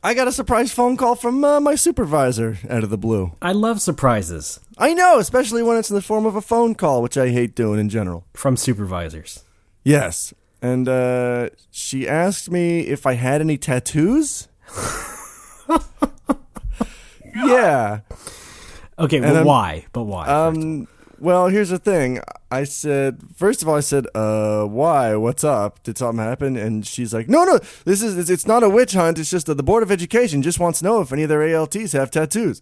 I got a surprise phone call from my supervisor out of the blue. I love surprises. I know, especially when it's in the form of a phone call, which I hate doing in general. From supervisors. Yes. And she asked me if I had any tattoos. Yeah. Okay, but why? But why? Well, here's the thing. First of all, I said, why? What's up? Did something happen? And she's like, no, it's not a witch hunt. It's just that the Board of Education just wants to know if any of their ALTs have tattoos.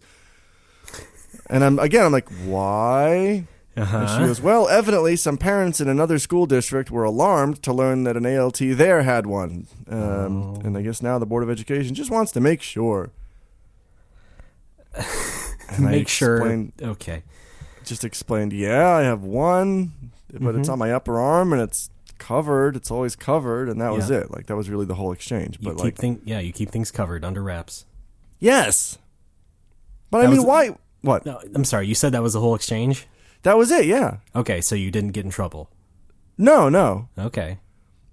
And I'm like, why? Uh-huh. And she goes, well, evidently some parents in another school district were alarmed to learn that an ALT there had one. And I guess now the Board of Education just wants to make sure. And Make sure. Okay. Just explained, yeah, I have one, but it's on my upper arm and it's covered. It's always covered, and that was it. Like, that was really the whole exchange. But you keep things covered under wraps. Yes. But why? What? No, I'm sorry, you said that was the whole exchange? That was it, yeah. Okay, so you didn't get in trouble. No. Okay.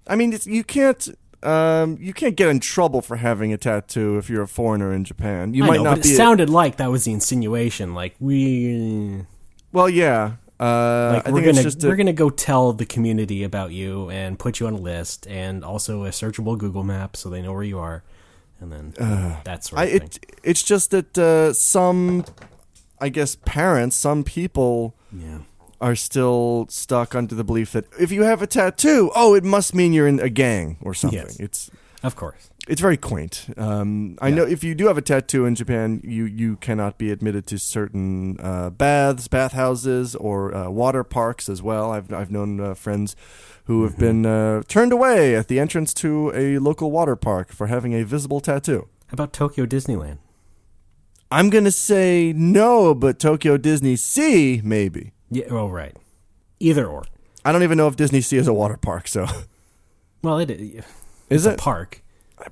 I mean, you can't get in trouble for having a tattoo if you're a foreigner in Japan. It sounded like that was the insinuation. Like, well, yeah. Like, we're gonna go tell the community about you and put you on a list, and also a searchable Google map so they know where you are, and then that sort of thing. It's just that some, I guess, parents, some people, are still stuck under the belief that if you have a tattoo, it must mean you're in a gang or something. Yes, of course. It's very quaint. I know if you do have a tattoo in Japan, you cannot be admitted to certain bathhouses, or water parks as well. I've known friends who have been turned away at the entrance to a local water park for having a visible tattoo. How about Tokyo Disneyland? I'm going to say no, but Tokyo Disney Sea, maybe. Yeah, right. Either or. I don't even know if Disney Sea is a water park, so. Well, it's a park.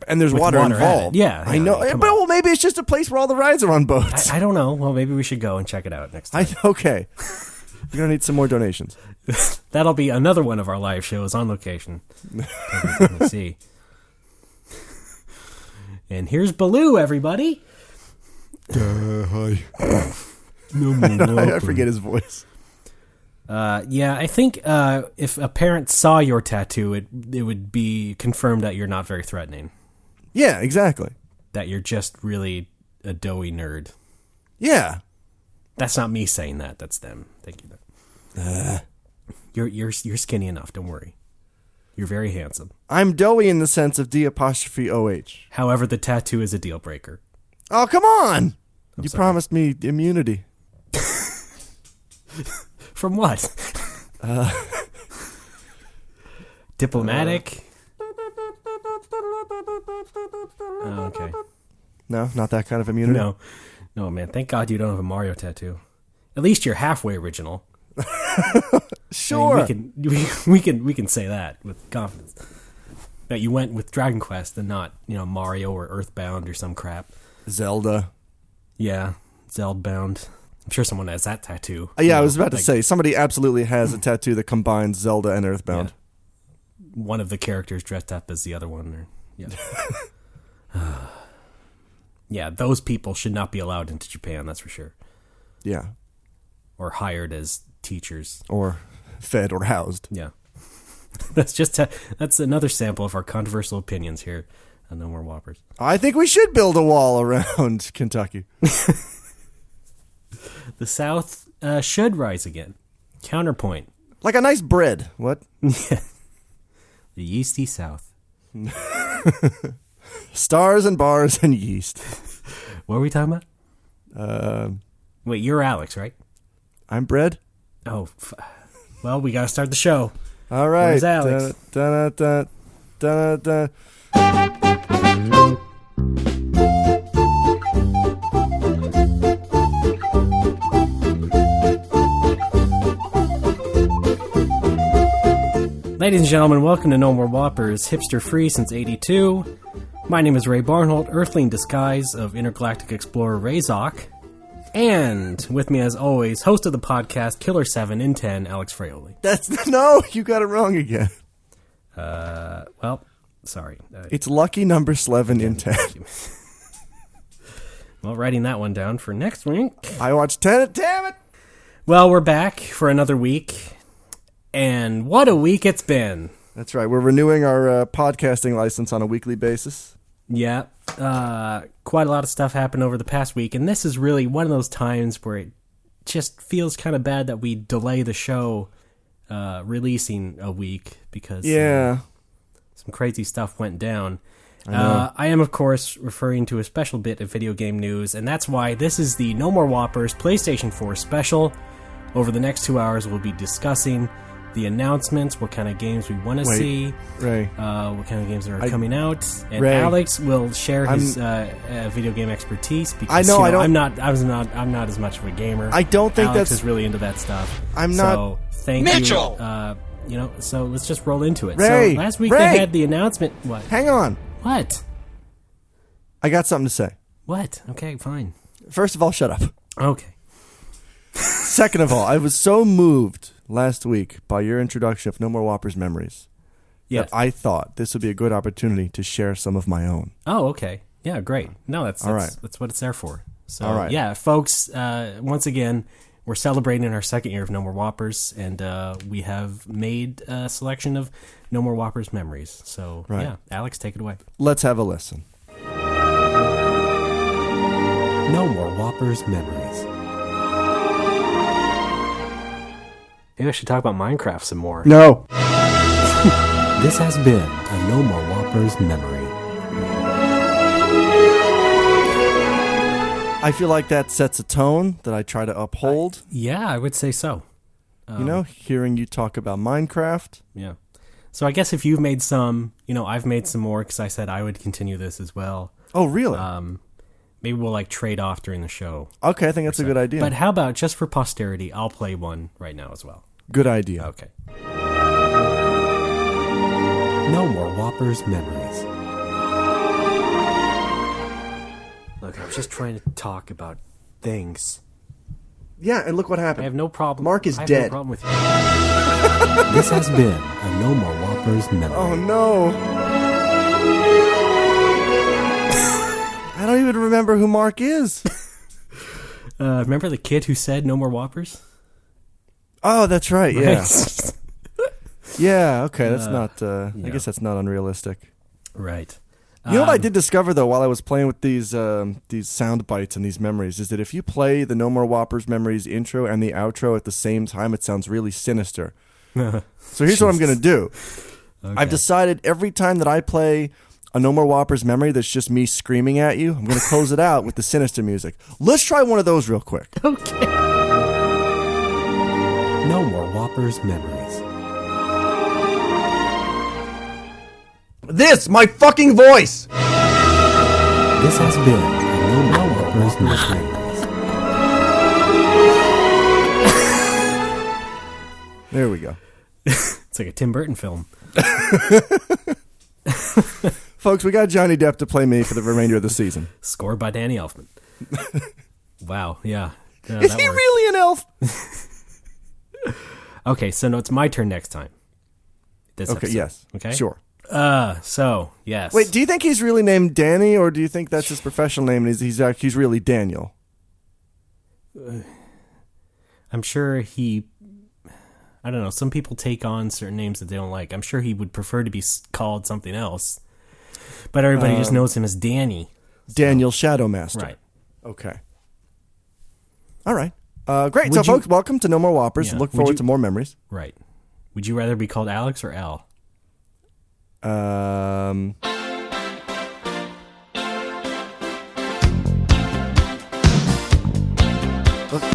And there's water involved. Yeah. I know. But maybe it's just a place where all the rides are on boats. I don't know. Well, maybe we should go and check it out next time. Okay. We're going to need some more donations. That'll be another one of our live shows on location. Let's see. And here's Baloo, everybody. Hi. I forget his voice. I think if a parent saw your tattoo, it would be confirmed that you're not very threatening. Yeah, exactly. That you're just really a doughy nerd. Yeah. That's not me saying that. That's them thinking that. You're skinny enough. Don't worry. You're very handsome. I'm doughy in the sense of D''OH. However, the tattoo is a deal breaker. Oh, come on! You promised me immunity. From what? Diplomatic? Okay. No, not that kind of immunity? No, man. Thank God you don't have a Mario tattoo. At least you're halfway original. Sure. I mean, we can say that with confidence. That you went with Dragon Quest and not, Mario or Earthbound or some crap. Zelda. Yeah, Zelda-bound. I'm sure someone has that tattoo. Yeah, I was about to say, somebody absolutely has a tattoo that combines Zelda and Earthbound. Yeah. One of the characters dressed up as the other one. Yeah, those people should not be allowed into Japan, that's for sure. Yeah. Or hired as teachers. Or fed or housed. Yeah. That's another sample of our controversial opinions here on No More Whoppers. I think we should build a wall around Kentucky. The South should rise again. Counterpoint. Like a nice bread. What? The yeasty South. Stars and bars and yeast. What were we talking about? Wait, you're Alex, right? I'm bread. Oh, well, we got to start the show. All right. Where's Alex? Ladies and gentlemen, welcome to No More Whoppers, hipster free since '82. My name is Ray Barnholt, Earthling disguise of intergalactic explorer Razok, and with me, as always, host of the podcast Killer 7 in 10, Alex Fraioli. No, you got it wrong again. Well, sorry. It's lucky number 11 in 10. Well, writing that one down for next week. I watched Tenet, damn it! Well, we're back for another week, and what a week it's been. That's right. We're renewing our podcasting license on a weekly basis. Yeah. Quite a lot of stuff happened over the past week, and this is really one of those times where it just feels kind of bad that we delay the show releasing a week because some crazy stuff went down. I am, of course, referring to a special bit of video game news, and that's why this is the No More Whoppers PlayStation 4 special. Over the next 2 hours, we'll be discussing the announcements, what kind of games we want to see, Ray. what kind of games are coming out, and Ray, Alex will share his video game expertise because I'm not as much of a gamer. I don't think Alex that's is really into that stuff. I'm not. So thank Mitchell. you. So let's just roll into it. Ray, so last week Ray. they had the announcement. What? Hang on. What? I got something to say. What? Okay, fine. First of all, shut up. Okay. Second of all, I was so moved last week by your introduction of No More Whoppers Memories Yes. that I thought this would be a good opportunity to share some of my own. Oh, okay. Yeah, great. No, that's All right. That's what it's there for. So, All right. yeah, folks, once again, we're celebrating our second year of No More Whoppers, and we have made a selection of No More Whoppers memories. So, Right. yeah, Alex, take it away. Let's have a listen. No More Whoppers memories. Maybe I should talk about Minecraft some more. No. This has been a No More Whoppers memory. I feel like that sets a tone that I try to uphold. Yeah, I would say so. Hearing you talk about Minecraft. Yeah. So I guess if you've made some, I've made some more because I said I would continue this as well. Oh, really? Maybe we'll trade off during the show. Okay, I think that's a good idea. But how about just for posterity, I'll play one right now as well. Good idea. Okay. No More Whoppers memories. Look, I was just trying to talk about things. Yeah, and look what I happened. have no problem. Mark is I have dead. No problem with you. This has been a No More Whoppers memory. Oh, no. I don't even remember who Mark is. Remember the kid who said no more Whoppers? Oh, that's right. Yeah. Right. Yeah. Okay. That's not. I guess that's not unrealistic. Right. You know what I did discover though while I was playing with these sound bites and these memories is that if you play the No More Whoppers Memories intro and the outro at the same time, it sounds really sinister. So here's what I'm gonna do. Okay. I've decided every time that I play a No More Whoppers memory that's just me screaming at you, I'm gonna close it out with the sinister music. Let's try one of those real quick. Okay. No More Whoppers memories. This, my fucking voice! This has been a No More Whoppers memories. There we go. It's like a Tim Burton film. Folks, we got Johnny Depp to play me for the remainder of the season. Scored by Danny Elfman. Wow, yeah. Is he really an elf? Okay, so no, it's my turn next time. This Okay, episode. yes. Okay? Sure. So, yes. Wait, do you think he's really named Danny, or do you think that's his professional name and he's really Daniel? I'm sure I don't know, some people take on certain names that they don't like. I'm sure he would prefer to be called something else. But everybody just knows him as Danny. Daniel Shadowmaster. Right. Okay. All right. Great. Would Folks, welcome to No More Whoppers. Yeah. Look forward to more memories. Right. Would you rather be called Alex or Al? How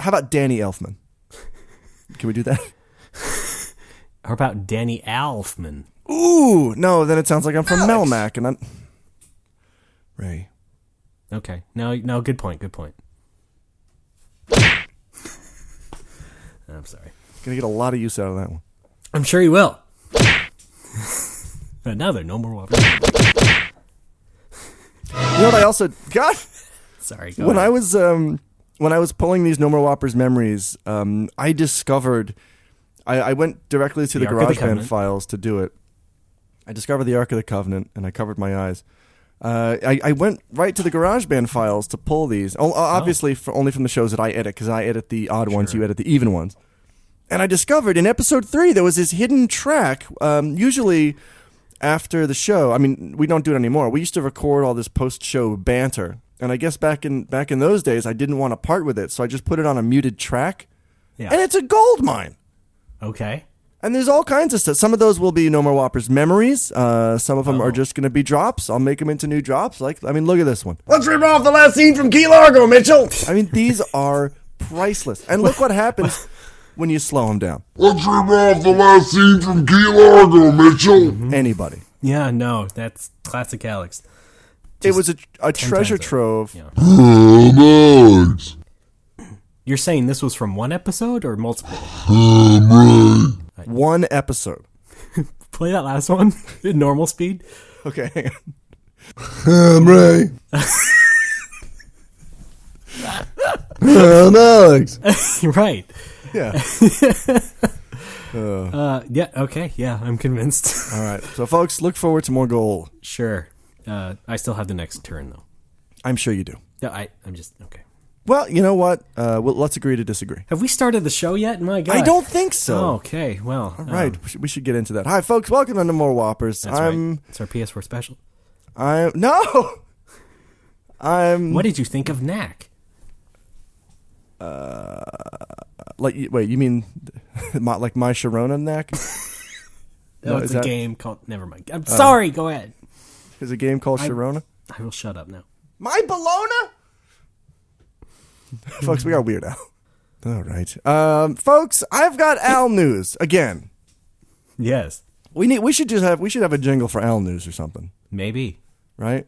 about Danny Elfman? Can we do that? How about Danny Alfman? Ooh, no, then it sounds like I'm from Melmac, and I'm... Ray. Okay. No, good point. I'm sorry. Gonna get a lot of use out of that one. I'm sure he will. But now there are no more Whoppers. You know what I also... God! Sorry, When I was pulling these No More Whoppers memories, I discovered... I went directly to the Ark of the GarageBand Covenant. files to do it. I discovered the Ark of the Covenant, and I covered my eyes. I went right to the GarageBand files to pull these. Obviously, only from the shows that I edit, because I edit the odd ones, you edit the even ones. And I discovered in episode 3 there was this hidden track, usually after the show. I mean, we don't do it anymore. We used to record all this post-show banter. And I guess back in those days, I didn't want to part with it, so I just put it on a muted track. Yeah. And it's a gold mine. Okay. And there's all kinds of stuff. Some of those will be No More Whoppers memories. Some of them are just going to be drops. I'll make them into new drops. Look at this one. Let's rip off the last scene from Key Largo, Mitchell. I mean, these are priceless. And look what happens when you slow them down. Let's rip off the last scene from Key Largo, Mitchell. Mm-hmm. Anybody. Yeah, no, that's classic Alex. It was a treasure trove. Yeah. Oh, nice. You're saying this was from one episode or multiple? One episode. Play that last one in normal speed. Okay, hang on. Ray. Alex. Right. Yeah. Yeah, okay. Yeah, I'm convinced. All right. So, folks, look forward to more gold. Sure. I still have the next turn, though. I'm sure you do. No, I'm just... Okay. Well, you know what? Let's agree to disagree. Have we started the show yet? My God. I don't think so. Oh, okay. Well. All right. We should get into that. Hi, folks. Welcome to No More Whoppers. That's right. It's our PS4 special. No! What did you think of Knack? Wait, you mean like My Sharona Knack? No, it's a game called... Never mind. I'm sorry. Go ahead. There's a game called Sharona? I will shut up now. My Bologna? Folks, we got weird Al. All right. Folks, I've got Al news again. Yes. We should have a jingle for Al news or something. Maybe. Right?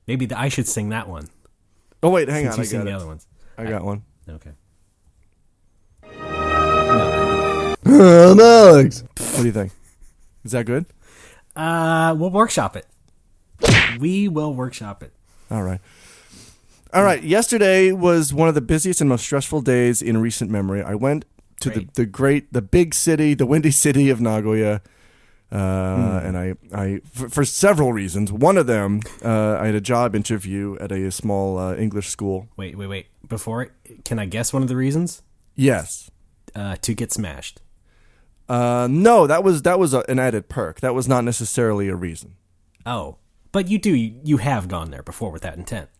Maybe I should sing that one. Oh wait, hang on. You sing the other ones. I got one. Okay. Alex. What do you think? Is that good? We'll workshop it. We will workshop it. All right. Yesterday was one of the busiest and most stressful days in recent memory. I went to the big city, the windy city of Nagoya, and I for several reasons. One of them, I had a job interview at a small English school. Wait. Before it, can I guess one of the reasons? Yes. To get smashed. No, that was an added perk. That was not necessarily a reason. Oh, but you have gone there before with that intent.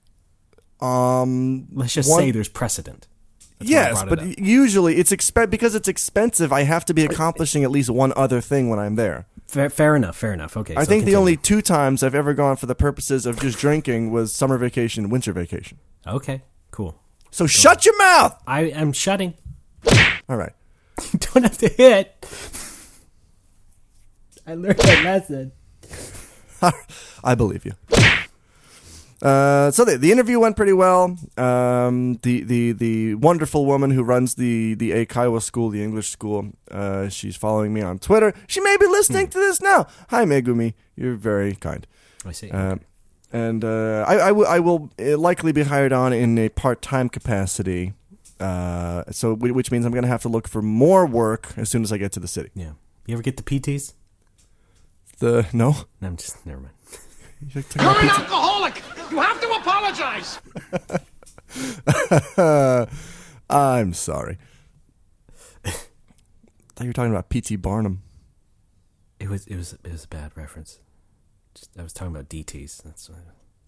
Let's just say there's precedent. That's yes, but usually because it's expensive. I have to be accomplishing at least one other thing when I'm there. Fair enough. Okay. I think the only 2 times I've ever gone for the purposes of just drinking was summer vacation, winter vacation. Okay, cool. So shut your mouth. I am shutting. All right. You don't have to hit. I learned that lesson. I believe you. So the interview went pretty well. The wonderful woman who runs the Eikaiwa school, the English school, she's following me on Twitter. She may be listening to this now. Hi, Megumi. You're very kind. I see. And I will likely be hired on in a part-time capacity. Which means I'm going to have to look for more work as soon as I get to the city. Yeah. You ever get the PTs? No. No, I'm just never mind. You're an alcoholic. You have to apologize. I'm sorry. I thought you were talking about P.T. Barnum. It was a bad reference. I was talking about DTs. That's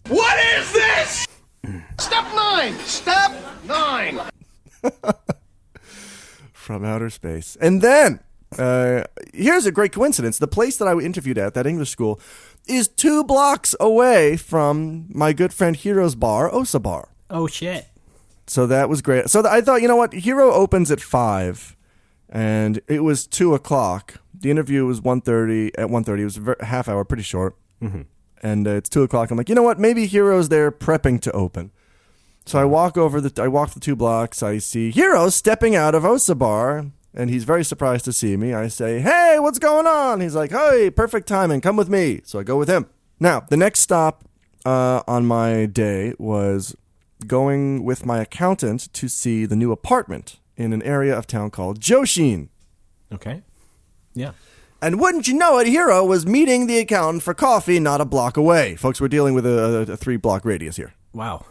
what is this? Step 9. From outer space. And then, here's a great coincidence. The place that I interviewed at, that English school, is 2 blocks away from my good friend Hiro's bar, Osa Bar. Oh, shit. So that was great. So I thought, you know what? Hiro opens at 5, and it was 2 o'clock. The interview was 1:30. At 1:30, it was a half hour, pretty short. Mm-hmm. And it's 2 o'clock. I'm like, you know what? Maybe Hiro's there prepping to open. So I walk the 2 blocks. I see Hiro stepping out of Osa Bar, and he's very surprised to see me. I say, hey, what's going on? He's like, hey, perfect timing. Come with me. So I go with him. Now, the next stop on my day was going with my accountant to see the new apartment in an area of town called Joshin. Okay. Yeah. And wouldn't you know it, Hero was meeting the accountant for coffee not a block away. Folks, we're dealing with a 3-block radius here. Wow.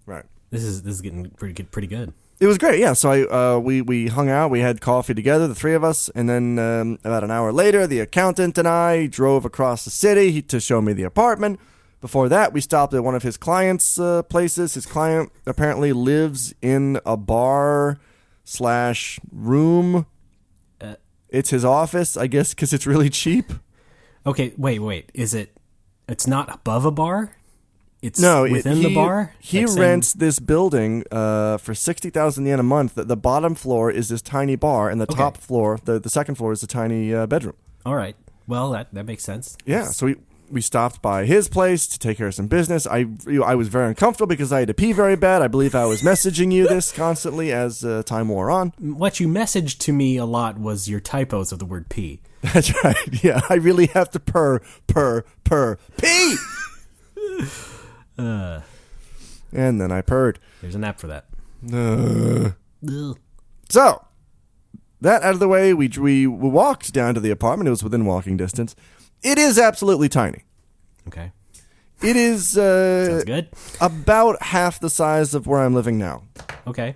Right. This is getting pretty good. It was great, yeah. So we hung out, we had coffee together, the three of us, and then about an hour later, the accountant and I drove across the city to show me the apartment. Before that, we stopped at one of his clients' places. His client apparently lives in a bar/room. It's his office, I guess, because it's really cheap. Okay, wait. It's not above a bar? It's No, within the bar? He rents this building for 60,000 yen a month. The bottom floor is this tiny bar, and the top floor, the second floor, is a tiny bedroom. All right. Well, that makes sense. Yeah, so we stopped by his place to take care of some business. I was very uncomfortable because I had to pee very bad. I believe I was messaging you this constantly as time wore on. What you messaged to me a lot was your typos of the word pee. That's right. Yeah, I really have to pee. And then I purred. There's an app for that. So, that out of the way, we walked down to the apartment. It was within walking distance. It is absolutely tiny. Okay. It is Sounds good. About half the size of where I'm living now. Okay.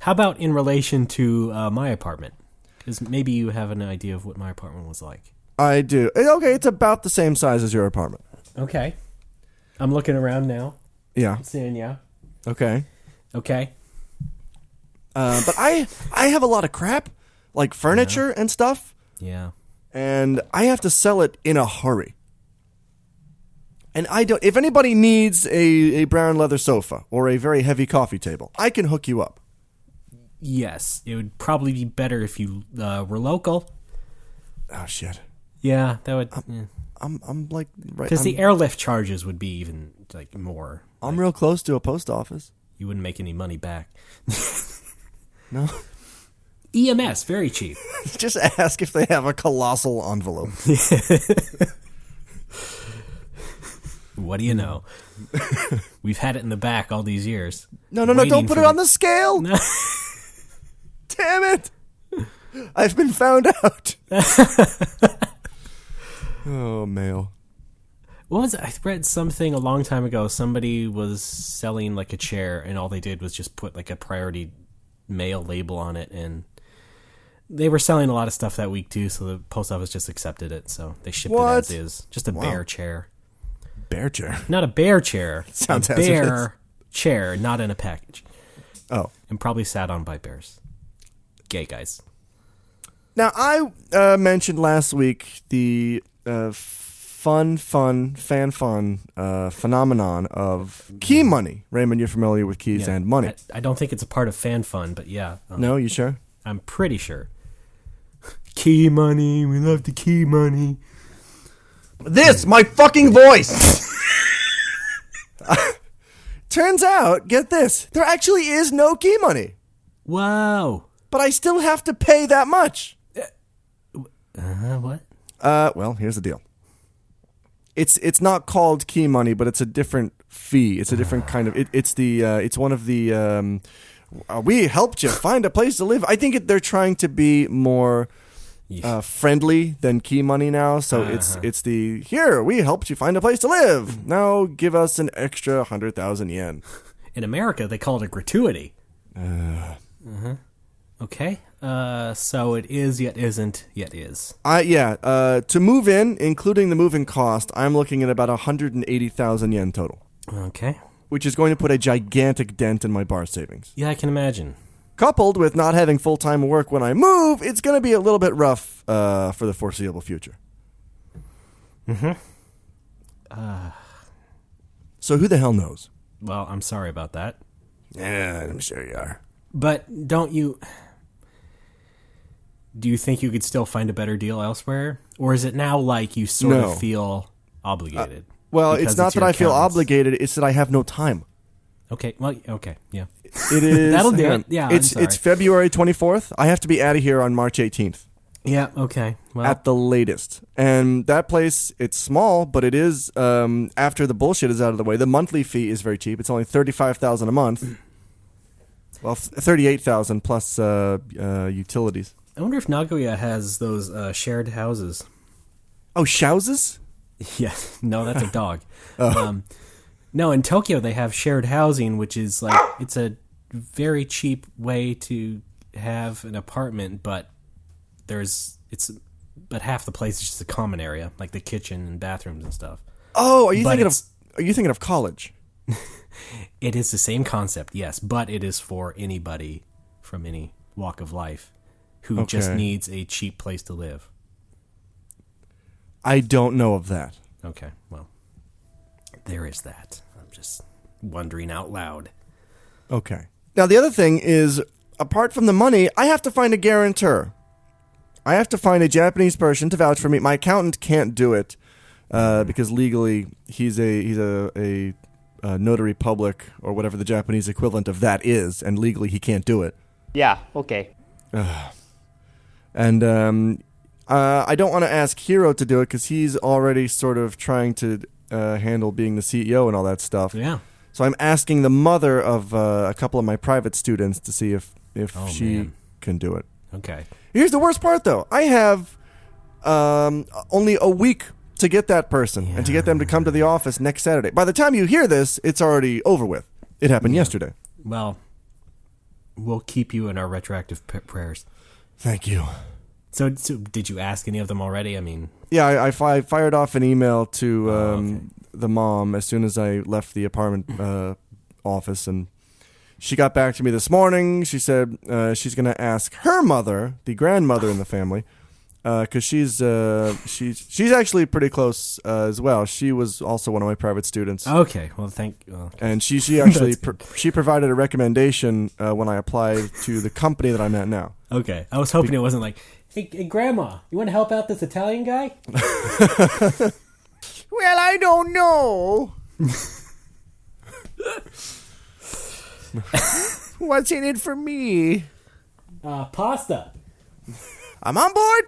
How about in relation to my apartment? Because maybe you have an idea of what my apartment was like. I do. Okay, it's about the same size as your apartment. Okay. I'm looking around now. Yeah. Saying yeah. Okay. Okay. But I have a lot of crap, like furniture and stuff. Yeah. And I have to sell it in a hurry. And I don't. If anybody needs a brown leather sofa or a very heavy coffee table, I can hook you up. Yes, it would probably be better if you were local. Oh shit. Yeah, that would. I'm like right because the airlift charges would be even like more. I'm real close to a post office. You wouldn't make any money back. No. EMS, very cheap. Just ask if they have a colossal envelope. What do you know? We've had it in the back all these years. No, don't put it on the scale. No. Damn it. I've been found out. Oh, mail. What was it? I read something a long time ago. Somebody was selling like a chair, and all they did was just put like a priority mail label on it, and they were selling a lot of stuff that week too, so the post office just accepted it, so they shipped it as is. Just a bear chair. Bear chair? Not a bear chair. Sounds a bear chair, not in a package. Oh. And probably sat on by bears. Gay guys. Now, I mentioned last week the fun phenomenon of key money. Raymond, you're familiar with keys and money. I don't think it's a part of fan fun, but yeah. No, you sure? I'm pretty sure. Key money, we love the key money. This, my fucking voice! Turns out, get this, there actually is no key money. Wow. But I still have to pay that much. What? Well, here's the deal. It's not called key money, but it's a different fee. It's a different kind of. It's one of the. We helped you find a place to live. I think they're trying to be more friendly than key money now. So it's the here we helped you find a place to live. Now give us an extra 100,000 yen. In America, they call it a gratuity. Okay. So it is, yet isn't, yet is. To move in, including the moving cost, I'm looking at about 180,000 yen total. Okay. Which is going to put a gigantic dent in my bar savings. Yeah, I can imagine. Coupled with not having full-time work when I move, it's going to be a little bit rough for the foreseeable future. So who the hell knows? Well, I'm sorry about that. Yeah, I'm sure you are. But don't you... Do you think you could still find a better deal elsewhere? Or is it now like you sort of feel obligated? Well, it's not that I feel obligated, it's that I have no time. Okay, well, okay, yeah. It is. That'll do it. Yeah, it's February 24th. I have to be out of here on March 18th. Yeah, okay. Well, at the latest. And that place, it's small, but it is, after the bullshit is out of the way, the monthly fee is very cheap. It's only $35,000 a month. Well, $38,000 plus utilities. I wonder if Nagoya has those shared houses. Oh, shouses? Yeah, no, that's a dog. No, in Tokyo they have shared housing, which is like it's a very cheap way to have an apartment, but half the place is just a common area, like the kitchen and bathrooms and stuff. Oh, are you thinking of college? It is the same concept, yes, but it is for anybody from any walk of life who just needs a cheap place to live. I don't know of that. Okay, well, there is that. I'm just wondering out loud. Okay. Now, the other thing is, apart from the money, I have to find a guarantor. I have to find a Japanese person to vouch for me. My accountant can't do it because legally he's a notary public or whatever the Japanese equivalent of that is, and legally he can't do it. Yeah, okay. And I don't want to ask Hiro to do it because he's already sort of trying to handle being the CEO and all that stuff. Yeah. So I'm asking the mother of a couple of my private students to see if she can do it. Okay. Here's the worst part, though. I have only a week to get that person and to get them to come to the office next Saturday. By the time you hear this, it's already over with. It happened yesterday. Well, we'll keep you in our retroactive prayers. Thank you. So did you ask any of them already? I mean... Yeah, I fired off an email to the mom as soon as I left the apartment office, and she got back to me this morning. She said she's going to ask her mother, the grandmother in the family, because she's actually pretty close as well. She was also one of my private students. Okay, well, and she actually she provided a recommendation when I applied to the company that I'm at now. Okay, I was hoping it wasn't like, hey, Grandma, you want to help out this Italian guy? Well, I don't know. What's in it for me? Pasta. I'm on board.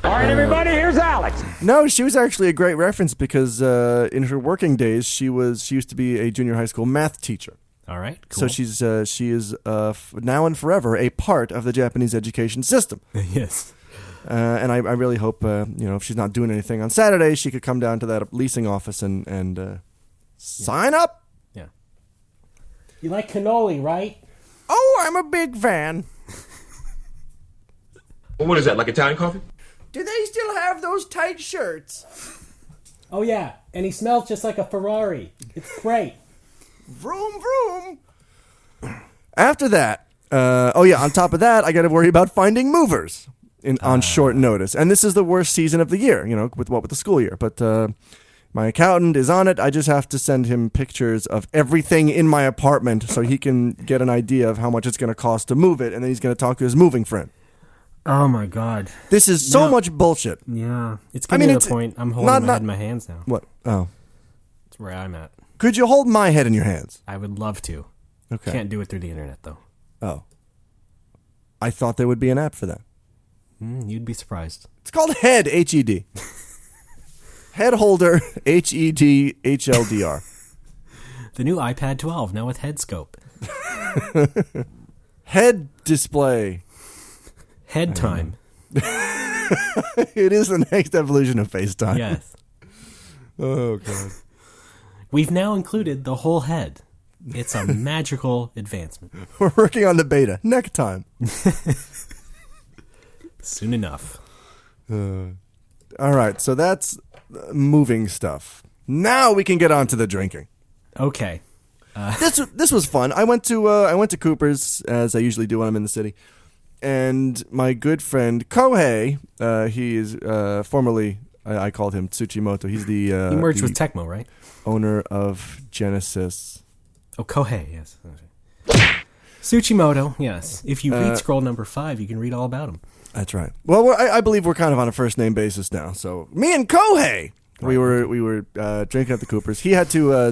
All right, everybody, here's Alex. No, she was actually a great reference because in her working days, she used to be a junior high school math teacher. All right, cool. So she is now and forever a part of the Japanese education system. Yes. And I really hope if she's not doing anything on Saturday, she could come down to that leasing office and sign up. Yeah. You like cannoli, right? Oh, I'm a big fan. What is that, like Italian coffee? Do they still have those tight shirts? Oh, yeah, and he smells just like a Ferrari. It's great. Vroom, vroom. After that, on top of that, I got to worry about finding movers on short notice. And this is the worst season of the year, with the school year. But my accountant is on it. I just have to send him pictures of everything in my apartment so he can get an idea of how much it's going to cost to move it. And then he's going to talk to his moving friend. Oh, my God. This is so much bullshit. Yeah. It's getting to the point I'm holding my head in my hands now. What? Oh. That's where I'm at. Could you hold my head in your hands? I would love to. Okay. Can't do it through the internet, though. Oh. I thought there would be an app for that. You'd be surprised. It's called Head, H-E-D. Head holder, H-E-D, H-L-D-R. The new iPad 12, now with head scope. Head display. Head time. It is the next evolution of FaceTime. Yes. Oh, God. We've now included the whole head. It's a magical advancement. We're working on the beta. Next time. Soon enough. All right, so that's moving stuff. Now we can get on to the drinking. Okay. This was fun. I went to Cooper's, as I usually do when I'm in the city. And my good friend Kohei, he is formerly, I called him Tsuchimoto. He's the he merged with Tecmo, right? Owner of Genesis. Oh, Kohei, yes. Tsuchimoto, yes. If you read scroll number 5, you can read all about him. That's right. Well, I believe we're kind of on a first name basis now. So me and Kohei, we were drinking at the Coopers. He had to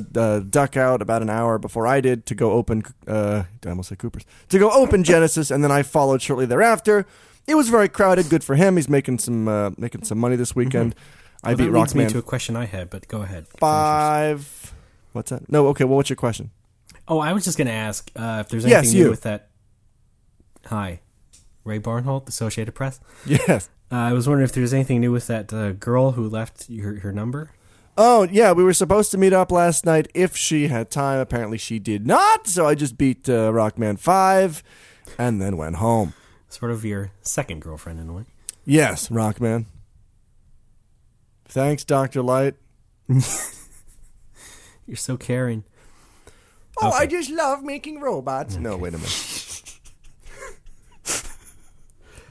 duck out about an hour before I did to go open. I almost said Coopers to go open Genesis, and then I followed shortly thereafter. It was very crowded. Good for him. He's making some money this weekend. I beat That leads me Rockman to a question I had, but go ahead. 5. What's that? No. Okay. Well, what's your question? Oh, I was just going to ask if there's anything new with that. Hi. Ray Barnholt, Associated Press. Yes. I was wondering if there was anything new with that girl who left her number. Oh, yeah, we were supposed to meet up last night if she had time. Apparently she did not, so I just beat Rockman 5 and then went home. Sort of your second girlfriend in a way. Yes, Rockman. Thanks, Dr. Light. You're so caring. Oh, Okay. I just love making robots. Okay. No, wait a minute.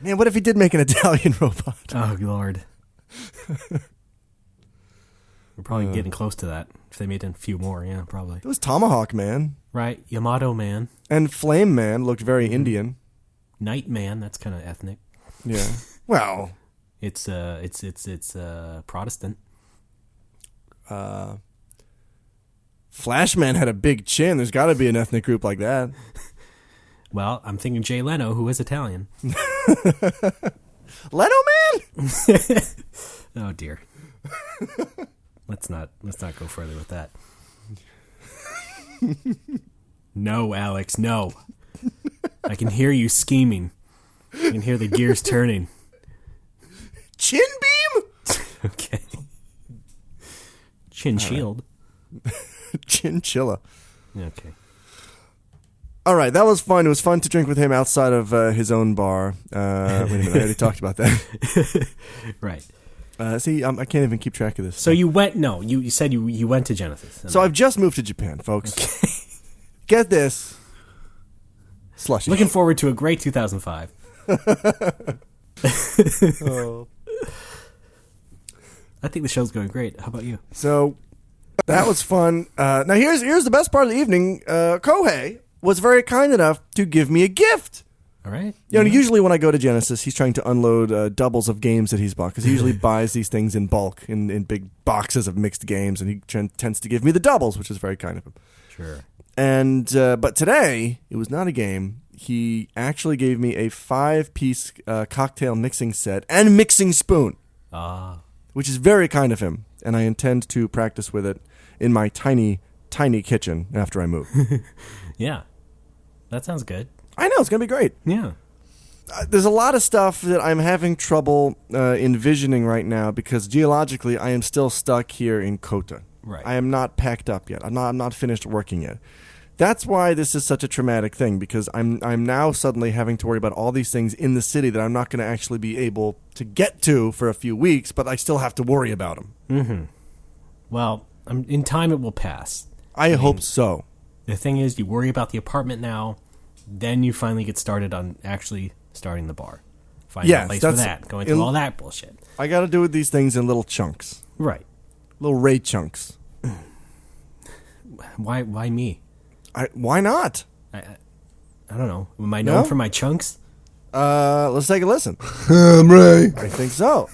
Man, what if he did make an Italian robot? Oh, Lord. We're probably getting close to that. If they made a few more, yeah, probably. It was Tomahawk Man. Right, Yamato Man. And Flame Man looked very Indian. Night Man, that's kind of ethnic. Yeah. Well, It's Protestant. Flashman had a big chin. There's got to be an ethnic group like that. Well, I'm thinking Jay Leno, who is Italian. Leno Man? Oh dear. Let's not go further with that. No, Alex, no. I can hear you scheming. I can hear the gears turning. Chin beam? Okay. Chin shield. Chinchilla. Okay. All right, that was fun. It was fun to drink with him outside of his own bar. Wait a minute, I already talked about that. Right. See, I can't even keep track of this. So you went? No, you said you went to Genesis. So I've just moved to Japan, folks. Okay. Get this. Slushy. Looking forward to a great 2005. Oh. I think the show's going great. How about you? So that was fun. Now here's the best part of the evening. Kohei was very kind enough to give me a gift. All right. You know, usually when I go to Genesis, he's trying to unload doubles of games that he's bought, because he usually buys these things in bulk, in big boxes of mixed games, and he tends to give me the doubles, which is very kind of him. Sure. And but today, it was not a game. He actually gave me a 5-piece cocktail mixing set and mixing spoon, which is very kind of him, and I intend to practice with it in my tiny, tiny kitchen after I move. Yeah. That sounds good. I know, it's going to be great. Yeah. There's a lot of stuff that I'm having trouble envisioning right now because geologically I am still stuck here in Kota. Right. I am not packed up yet. I'm not finished working yet. That's why this is such a traumatic thing, because I'm now suddenly having to worry about all these things in the city that I'm not going to actually be able to get to for a few weeks, but I still have to worry about them. Mm-hmm. Well, in time it will pass. I hope so. The thing is, you worry about the apartment now, then you finally get started on actually starting the bar. Finding a place for that, going through all that bullshit. I got to do these things in little chunks. Right. Little Ray chunks. Why me? Why not? I don't know. Am I known for my chunks? Let's take a listen. I'm Ray. I think so.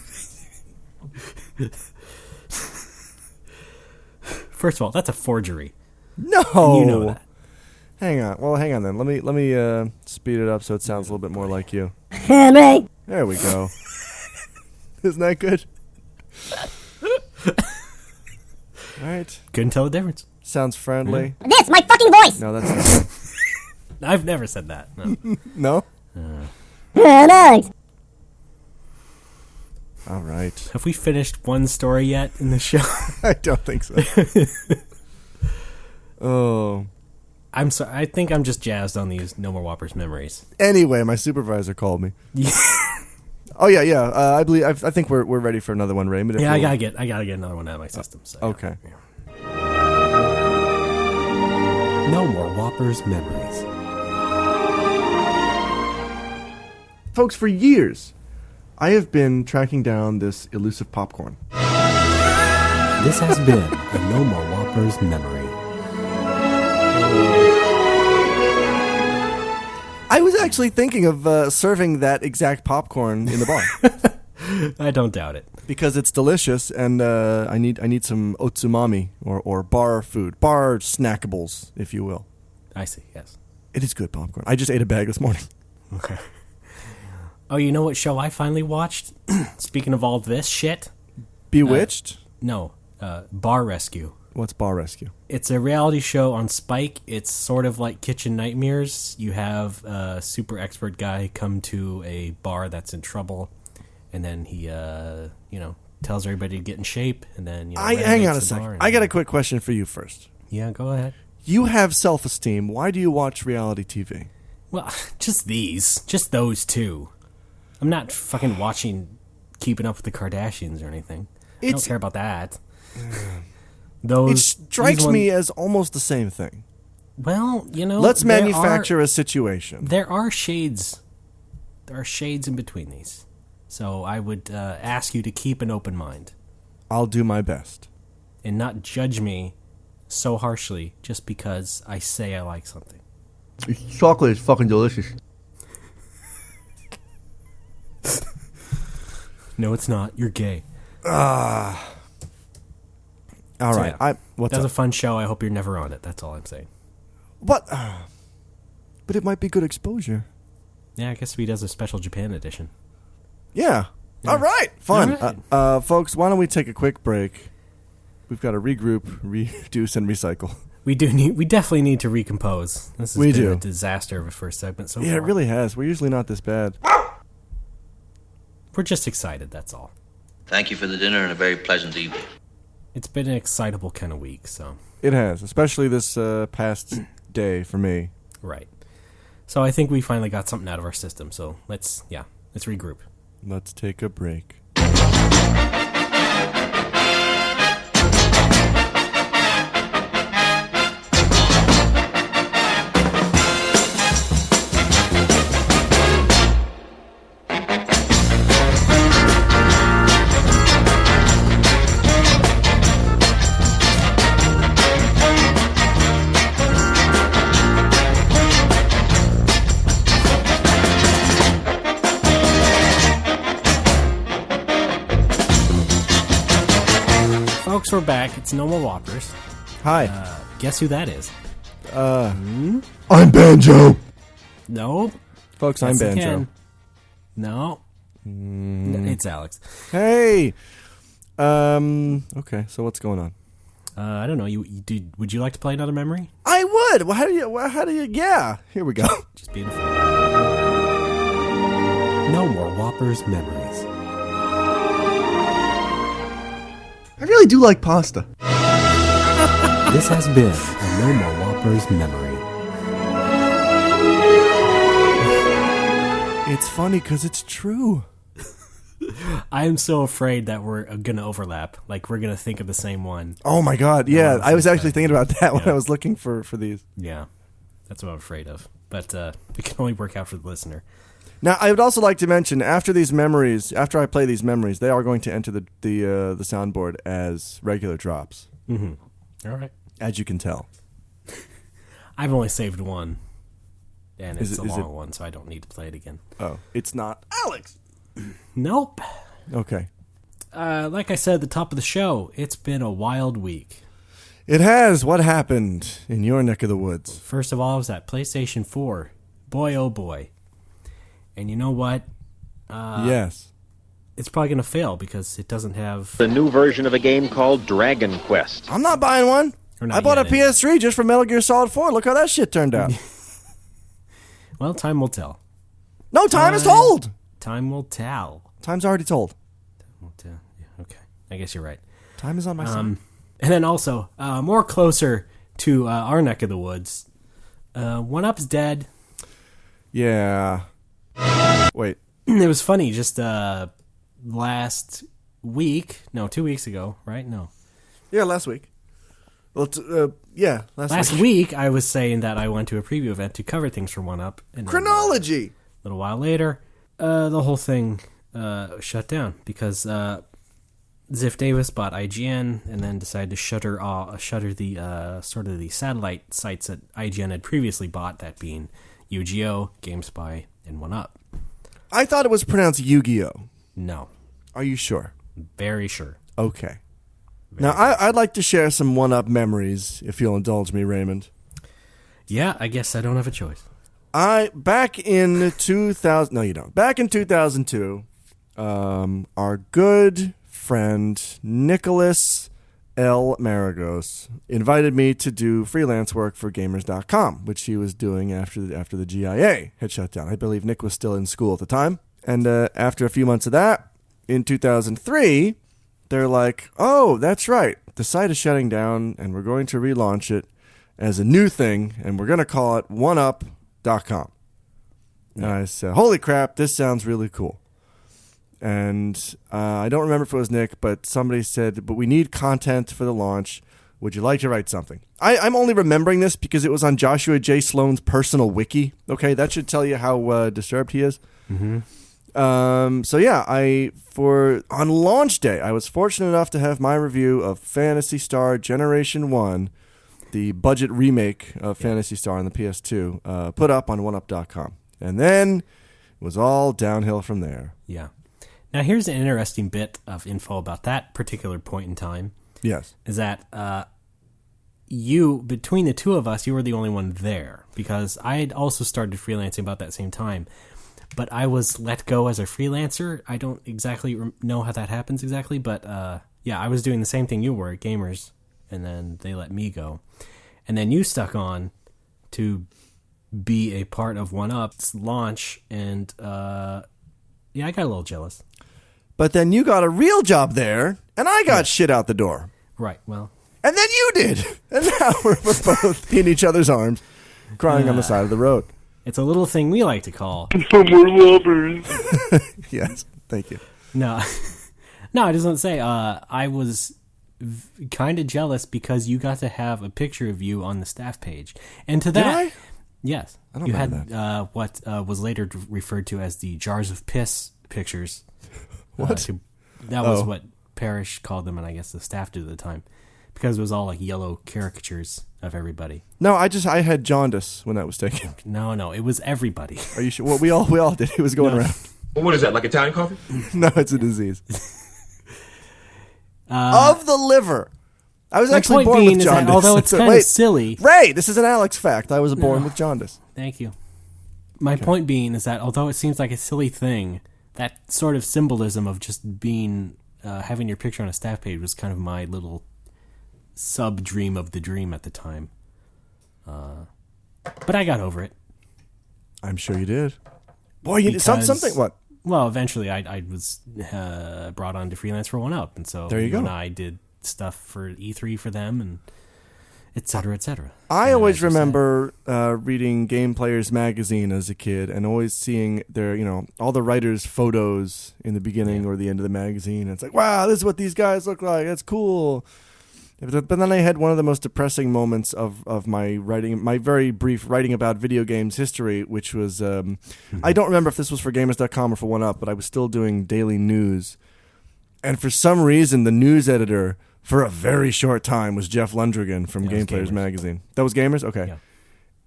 First of all, that's a forgery. No. You know that. Hang on. Well, hang on then. Let me speed it up so it sounds a little bit more like you. Ray. There we go. Isn't that good? All right. Couldn't tell the difference. Sounds friendly. This, my fucking voice. No, that's not. I've never said that. No. No? Nice. All right. Have we finished one story yet in the show? I don't think so. Oh. I'm sorry. I think I'm just jazzed on these No More Whoppers memories. Anyway, my supervisor called me. Yeah. Oh yeah. I think we're ready for another one, Raymond. Yeah, I gotta get another one out of my system. So, okay. Yeah. No More Whoppers memories. Folks, for years, I have been tracking down this elusive popcorn. This has been a No More Whoppers memory. I was actually thinking of serving that exact popcorn in the bar. I don't doubt it. Because it's delicious, and I need some otsumami, or bar food. Bar snackables, if you will. I see, yes. It is good popcorn. I just ate a bag this morning. Okay. Oh, you know what show I finally watched? Speaking of all this shit? Bewitched? No. Bar Rescue. What's Bar Rescue? It's a reality show on Spike. It's sort of like Kitchen Nightmares. You have a super expert guy come to a bar that's in trouble, and then he, tells everybody to get in shape, and then, hang on a second. I got a quick question for you first. Yeah, go ahead. You have self-esteem. Why do you watch reality TV? Well, just those two. I'm not fucking watching Keeping Up with the Kardashians or anything. I don't care about that. It strikes me as almost the same thing. Well, let's manufacture a situation. There are shades. There are shades in between these. So I would ask you to keep an open mind. I'll do my best. And not judge me so harshly just because I say I like something. Chocolate is fucking delicious. No, it's not. You're gay. All right. Yeah, what's that's up? a fun show. I hope you're never on it. That's all I'm saying. But it might be good exposure. Yeah, I guess he does a special Japan edition. Yeah. All right. Fun. All right. Folks, why don't we take a quick break? We've got to regroup, reduce, and recycle. We definitely need to recompose. This has been a disaster of a first segment so far. Yeah, it really has. We're usually not this bad. We're just excited, that's all. Thank you for the dinner and a very pleasant evening. It's been an excitable kind of week, so. It has, especially this past day for me. Right. So I think we finally got something out of our system, so let's regroup. Let's take a break. Folks, we're back. It's No More Whoppers. Hi. Guess who that is? I'm Banjo. No. Folks, I'm Banjo. Again. No. It's Alex. Hey. Okay, so what's going on? I don't know. Would you like to play another memory? I would. Well, how do you? Yeah. Here we go. Just being fun. No More Whoppers Memories. I really do like pasta. This has been a No More Whoppers memory. It's funny because it's true. I am so afraid that we're going to overlap. Like, we're going to think of the same one. Oh, my God. Yeah, I was actually thinking about that when I was looking for these. Yeah, that's what I'm afraid of. But it can only work out for the listener. Now, I would also like to mention, after I play these memories, they are going to enter the soundboard as regular drops. Mm-hmm. All right. As you can tell. I've only saved one. And it's is a it- long one, so I don't need to play it again. Oh, it's not Alex. Nope. Okay. Like I said at the top of the show, it's been a wild week. It has. What happened in your neck of the woods? First of all, I was at PlayStation 4. Boy, oh boy. And you know what? Yes. It's probably going to fail because it doesn't have... The new version of a game called Dragon Quest. I'm not buying one. Or not I bought a yet, anyway. PS3 just for Metal Gear Solid 4. Look how that shit turned out. Well, time will tell. No, time is told. Time will tell. Time's already told. Will tell. Yeah, okay. I guess you're right. Time is on my side. And then also, more closer to our neck of the woods, One Up's dead. Yeah. Wait. It was funny, just last week, no, 2 weeks ago, right? No. Yeah, last week. Well, Last week, I was saying that I went to a preview event to cover things for One Up. And then, Chronology! a little while later, the whole thing shut down because Ziff Davis bought IGN and then decided to shutter the sort of the satellite sites that IGN had previously bought, that being UGO, GameSpy, and One Up. I thought it was pronounced Yu-Gi-Oh. No. Are you sure? Very sure. Okay. Now, I'd like to share some one-up memories, if you'll indulge me, Raymond. Yeah, I guess I don't have a choice. Back in 2000... No, you don't. Back in 2002, our good friend Nicholas L. Maragos invited me to do freelance work for Gamers.com, which he was doing after the GIA had shut down. I believe Nick was still in school at the time. And after a few months of that, in 2003, they're like, oh, that's right. The site is shutting down, and we're going to relaunch it as a new thing, and we're going to call it oneup.com. And I said, holy crap, this sounds really cool. And I don't remember if it was Nick, but somebody said, but we need content for the launch. Would you like to write something? I'm only remembering this because it was on Joshua J. Sloan's personal wiki. Okay, that should tell you how disturbed he is. Mm-hmm. So yeah, on launch day, I was fortunate enough to have my review of Phantasy Star Generation 1, the budget remake of Phantasy Star on the PS2, put up on oneup.com. And then it was all downhill from there. Yeah. Now, here's an interesting bit of info about that particular point in time. Yes. Is that between the two of us, you were the only one there. Because I had also started freelancing about that same time. But I was let go as a freelancer. I don't exactly know how that happens exactly. But, yeah, I was doing the same thing you were at Gamers. And then they let me go. And then you stuck on to be a part of OneUp's launch. And, yeah, I got a little jealous. But then you got a real job there, and I got shit out the door. Right, well. And then you did. And now we're both in each other's arms, crying on the side of the road. It's a little thing we like to call. Some more Whoppers. Yes, thank you. No, I just want to say, I was kind of jealous because you got to have a picture of you on the staff page. And to that... Did I? Yes. I don't you remember had that. what was later referred to as the jars of piss pictures. What? That was what Parrish called them, and I guess the staff did at the time, because it was all like yellow caricatures of everybody. No, I had jaundice when that was taken. No, it was everybody. Are you sure? Well, we all did. It was going around. Well, what is that, like Italian coffee? No, it's a disease. Of the liver. I was actually born with jaundice. Although it's kind of silly. Ray, this is an Alex fact. I was born with jaundice. Thank you. My point being is that although it seems like a silly thing, that sort of symbolism of just being, having your picture on a staff page was kind of my little sub-dream of the dream at the time. But I got over it. I'm sure you did. Boy, you did something, what? Well, eventually I was brought on to freelance for OneUp, and so there you go. And I did stuff for E3 for them, and et cetera, et cetera. I always remember reading Game Players magazine as a kid and always seeing their, all the writers' photos in the beginning or the end of the magazine. And it's like, wow, this is what these guys look like. That's cool. But then I had one of the most depressing moments of my writing, my very brief writing about video games history, which was, I don't remember if this was for Gamers.com or for OneUp, but I was still doing daily news. And for some reason, the news editor for a very short time was Jeff Lundgren from Game Players magazine. That was Gamers? Okay. Yeah.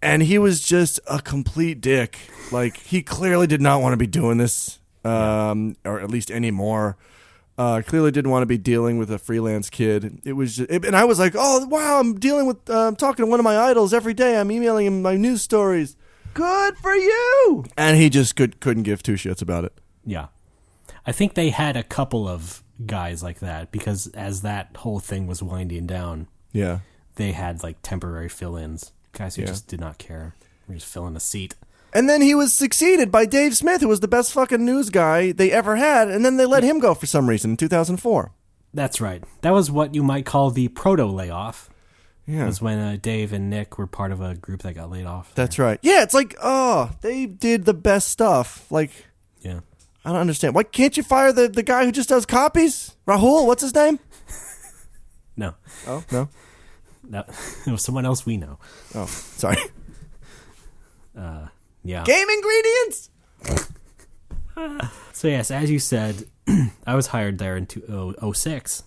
And he was just a complete dick. Like, he clearly did not want to be doing this, or at least anymore. Clearly didn't want to be dealing with a freelance kid. It was just, and I was like, oh, wow, I'm dealing with, I'm talking to one of my idols every day. I'm emailing him my news stories. Good for you. And he just couldn't give two shits about it. Yeah. I think they had a couple of guys like that because as that whole thing was winding down, they had like temporary fill-ins, guys who just did not care. They were just filling a seat. And then he was succeeded by Dave Smith, who was the best fucking news guy they ever had, and then they let him go for some reason in 2004. That's right. That was what you might call the proto-layoff. Yeah. It was when Dave and Nick were part of a group that got laid off. That's right. Yeah, it's like, they did the best stuff. Like, yeah. I don't understand. Why can't you fire the guy who just does copies? Rahul, what's his name? No. Oh, no? No, it was someone else we know. Oh, sorry. Yeah. Game ingredients! So yes, as you said, I was hired there in 2006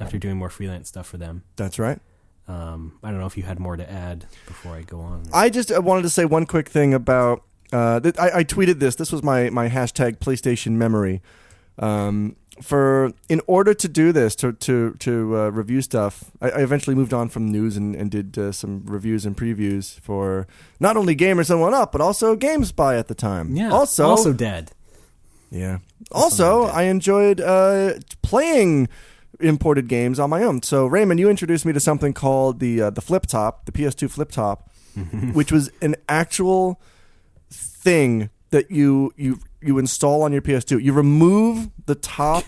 after doing more freelance stuff for them. That's right. I don't know if you had more to add before I go on. I just wanted to say one quick thing about... I tweeted this. This was my hashtag PlayStation memory. In order to do this, to review stuff, I eventually moved on from news and did some reviews and previews for not only Gamers and OneUp, but also GameSpy at the time. Yeah, also dead. Yeah. Also, I enjoyed playing imported games on my own. So Raymond, you introduced me to something called the flip top, the PS2 flip top, which was an actual thing that you install on your PS2. You remove the top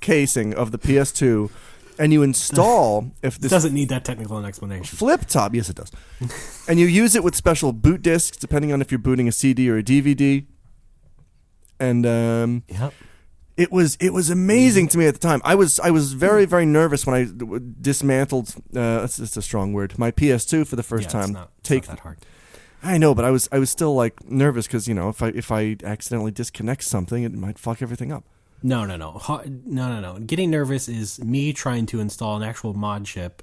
casing of the PS2 and you install if this doesn't need that technical an explanation. Flip top, yes it does. And you use it with special boot discs depending on if you're booting a CD or a DVD. And Yep. It was amazing to me at the time. I was very, very nervous when I dismantled. It's a strong word. My PS2 for the first time. It's not that hard. I know, but I was still like nervous because if I accidentally disconnect something, it might fuck everything up. No. Getting nervous is me trying to install an actual mod chip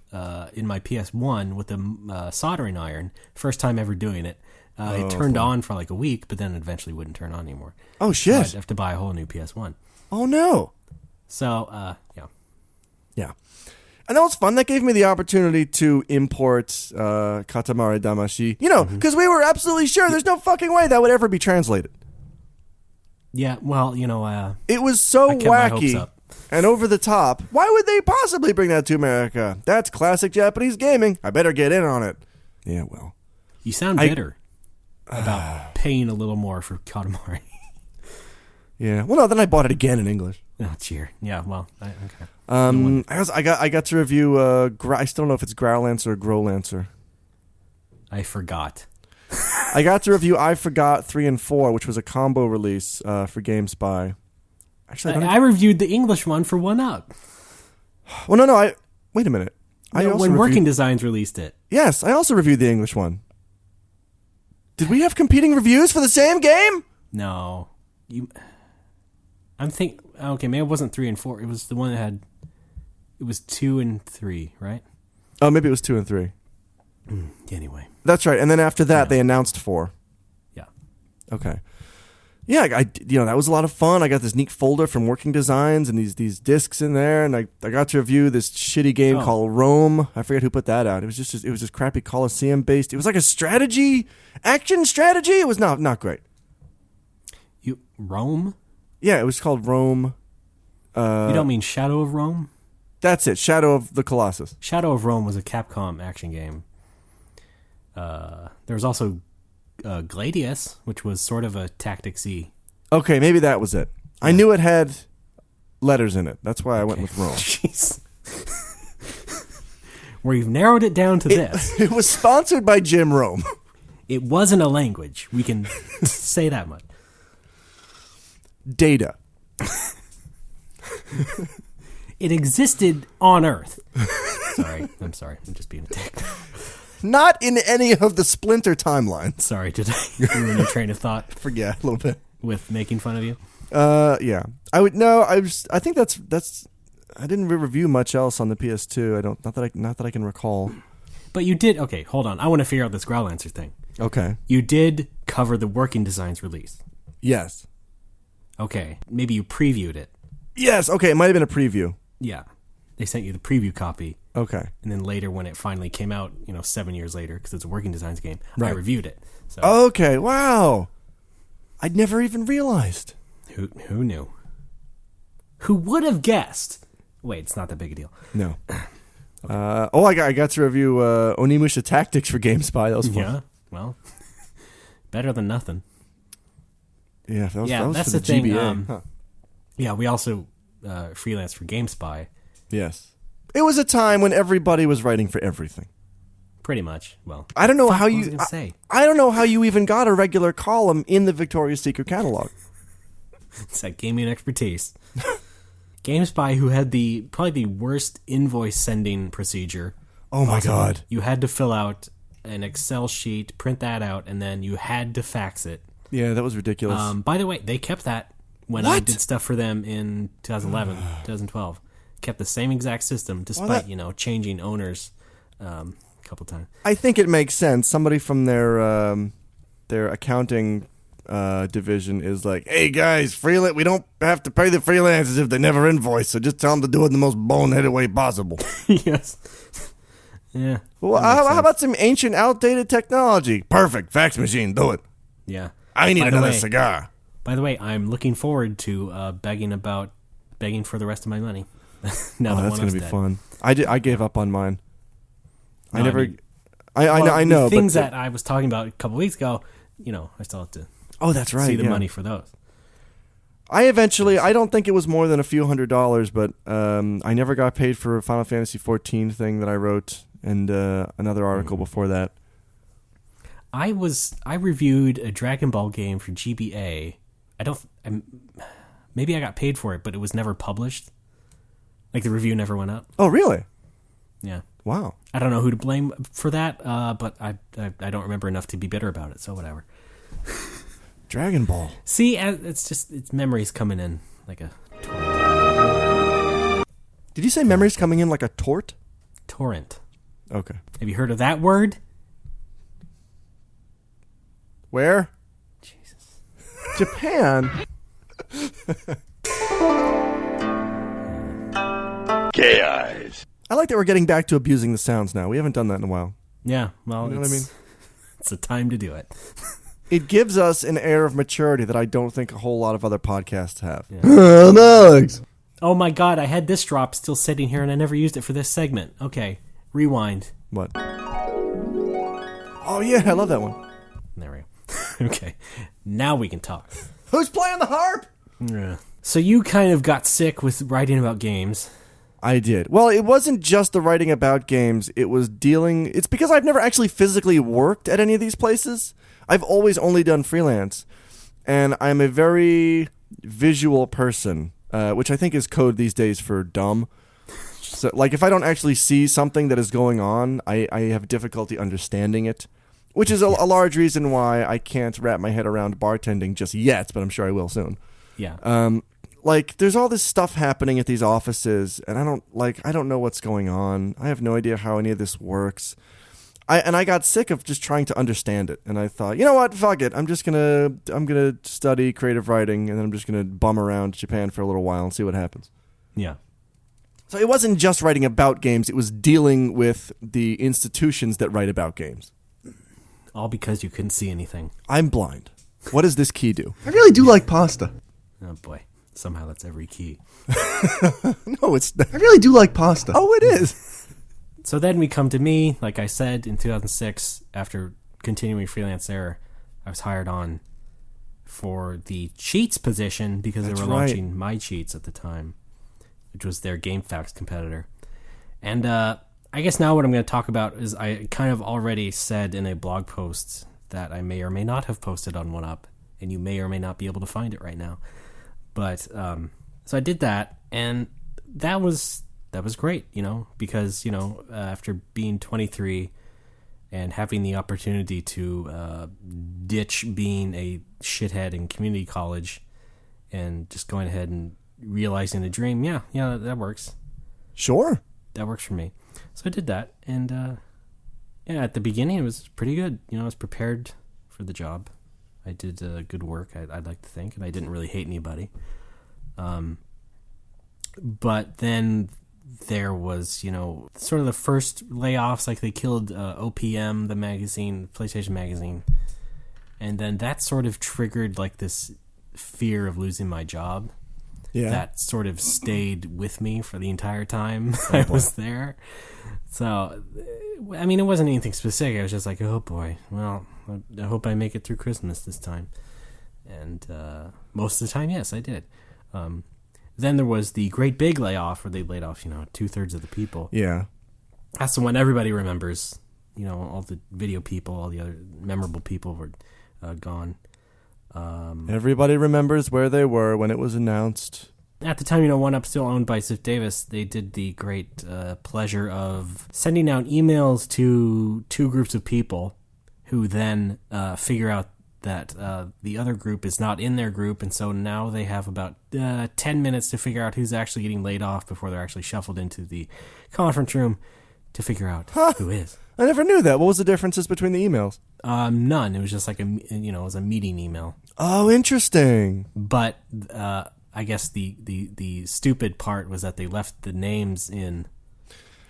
in my PS1 with a soldering iron. First time ever doing it. It turned on for like a week, but then eventually wouldn't turn on anymore. Oh shit! So I'd have to buy a whole new PS1. Oh no! So yeah, and that was fun. That gave me the opportunity to import Katamari Damacy. Because we were absolutely sure there's no fucking way that would ever be translated. Yeah, well, it was so I kept my hopes wacky up. and over the top. Why would they possibly bring that to America? That's classic Japanese gaming. I better get in on it. Yeah, well, you sound bitter about paying a little more for Katamari. Yeah. Well, no. Then I bought it again in English. Oh, cheer. Yeah. Well. Okay. I got to review. I still don't know if it's Growlancer or Growlancer. I forgot. I got to review I Forgot 3 and 4, which was a combo release for GameSpy. Actually, I reviewed the English one for 1UP. Well, no. Wait a minute. When Working Designs released it. Yes, I also reviewed the English one. Did we have competing reviews for the same game? No. Okay, maybe it wasn't 3 and 4. It was the one that had. It was 2 and 3, right? Oh, maybe it was 2 and 3. Anyway. That's right. And then after that, they announced 4. Yeah. Okay. Yeah, that was a lot of fun. I got this neat folder from Working Designs and these discs in there, and I got to review this shitty game called Rome. I forget who put that out. It was just crappy Coliseum based. It was like a action strategy. It was not great. Rome? Yeah, it was called Rome. You don't mean Shadow of Rome? That's it, Shadow of the Colossus. Shadow of Rome was a Capcom action game. There was also Gladius, which was sort of a Tactics-y. Okay, maybe that was it. I knew it had letters in it. That's why I went with Rome. Jeez. We've narrowed it down to this. It was sponsored by Jim Rome. It wasn't a language. We can say that much. Data. It existed on Earth. I'm sorry. I'm just being a dick. Not in any of the Splinter timelines. Sorry, did I ruin your train of thought? Forget a little bit. With making fun of you? Yeah. I think that's I didn't review much else on the PS2. Not that I can recall. But you did. Okay, hold on. I want to figure out this Growlancer thing. Okay. You did cover the Working Designs release. Yes. Okay, maybe you previewed it. Yes, okay, it might have been a preview. Yeah. They sent you the preview copy. Okay. And then later when it finally came out, 7 years later, because it's a Working Designs game, right. I reviewed it. So. Okay, wow. I'd never even realized. Who knew? Who would have guessed? Wait, it's not that big a deal. No. Okay. I got to review Onimusha Tactics for GameSpy. That was fun. Yeah, well, better than nothing. Yeah, that was that's for the thing. GBA. Yeah, we also freelanced for GameSpy. Yes. It was a time when everybody was writing for everything. Pretty much. Well, I don't know how you. What was I gonna say? I don't know how you even got a regular column in the Victoria's Secret catalog. It's that gaming expertise. GameSpy, who had probably the worst invoice sending procedure. Oh my God! You had to fill out an Excel sheet, print that out, and then you had to fax it. Yeah, that was ridiculous. By the way, they kept that when I did stuff for them in 2011, 2012. Kept the same exact system, despite changing owners a couple times. I think it makes sense. Somebody from their accounting division is like, "Hey guys, we don't have to pay the freelancers if they never invoice, so just tell them to do it in the most boneheaded way possible." Yes. Yeah. Well, how about some ancient, outdated technology? Perfect. Fax machine, do it. Yeah. I need another cigar. By the way, I'm looking forward to begging for the rest of my money. now that that's one going up's to be dead. fun. I gave up on mine. No, I never. mean, I know. the things but that I was talking about a couple weeks ago. I still have to that's right. see the yeah. money for those. I don't think it was more than a few $100s, but I never got paid for a Final Fantasy 14 thing that I wrote and another article before that. I reviewed a Dragon Ball game for GBA. Maybe I got paid for it, but it was never published. Like the review never went up. Oh, really? Yeah. Wow. I don't know who to blame for that, but I don't remember enough to be bitter about it, so whatever. Dragon Ball. See, it's memories coming in like a torrent. Did you say memories coming in like a tort? Torrent. Okay. Have you heard of that word? Where? Jesus. Japan. Gay eyes. I like that we're getting back to abusing the sounds now. We haven't done that in a while. Yeah, well, You know what I mean? It's a time to do it. It gives us an air of maturity that I don't think a whole lot of other podcasts have. Yeah. I'm Alex. Oh my god, I had this drop still sitting here and I never used it for this segment. Okay, rewind. What? Oh, yeah, I love that one. There we go. Okay, now we can talk. Who's playing the harp? Yeah. So you kind of got sick with writing about games. I did. Well, it wasn't just the writing about games. It's because I've never actually physically worked at any of these places. I've always only done freelance. And I'm a very visual person, which I think is code these days for dumb. So, like, if I don't actually see something that is going on, I have difficulty understanding it, which is a large reason why I can't wrap my head around bartending just yet, but I'm sure I will soon. Yeah. Like, there's all this stuff happening at these offices, and I don't know what's going on. I have no idea how any of this works. I got sick of just trying to understand it, and I thought, you know what, fuck it. I'm gonna study creative writing, and then I'm just gonna bum around Japan for a little while and see what happens. Yeah. So it wasn't just writing about games; it was dealing with the institutions that write about games. All because you couldn't see anything. I'm blind. What does this key do? I really do like pasta. Oh boy. Somehow that's every key. No, it's not. I really do like pasta. Oh, it is. So then we come to me, like I said, in 2006, after continuing freelance there, I was hired on for the Cheats position because That's they were right. launching My Cheats at the time, which was their GameFAQs competitor. And I guess now what I'm going to talk about is I kind of already said in a blog post that I may or may not have posted on OneUp, and you may or may not be able to find it right now. But so I did that, and that was great, because after being 23 and having the opportunity to ditch being a shithead in community college and just going ahead and realizing a dream, yeah, that works. Sure. That works for me. So I did that, and at the beginning it was pretty good. I was prepared for the job. I did good work, I'd like to think, and I didn't really hate anybody. But then there was, sort of the first layoffs, like they killed OPM, the magazine, PlayStation magazine. And then that sort of triggered like this fear of losing my job. Yeah. That sort of stayed with me for the entire time I was there. So, I mean, it wasn't anything specific. I was just like, oh boy, well, I hope I make it through Christmas this time. And most of the time, yes, I did. Then there was the great big layoff where they laid off, 2/3 of the people. Yeah. That's the one everybody remembers. All the video people, all the other memorable people were gone. Everybody remembers where they were when it was announced. At the time, OneUp still owned by Ziff Davis, they did the great pleasure of sending out emails to two groups of people who then figure out that the other group is not in their group, and so now they have about 10 minutes to figure out who's actually getting laid off before they're actually shuffled into the conference room to figure out who is. I never knew that. What was the differences between the emails? None. It was just like it was a meeting email. Oh, interesting. But I guess the stupid part was that they left the names in,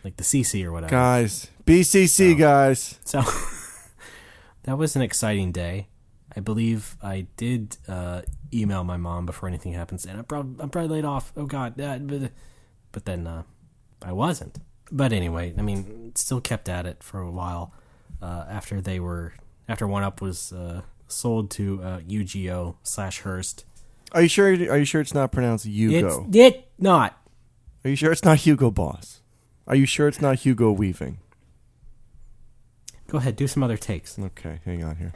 like the CC or whatever. Guys, BCC guys. So that was an exciting day. I believe I did email my mom before anything happened, saying I'm probably laid off. Oh God, but then I wasn't. But anyway, I mean, still kept at it for a while after 1UP was sold to UGO/Hearst. Are you sure it's not pronounced Hugo? It's not. Are you sure it's not Hugo Boss? Are you sure it's not Hugo Weaving? Go ahead, do some other takes. Okay, hang on here.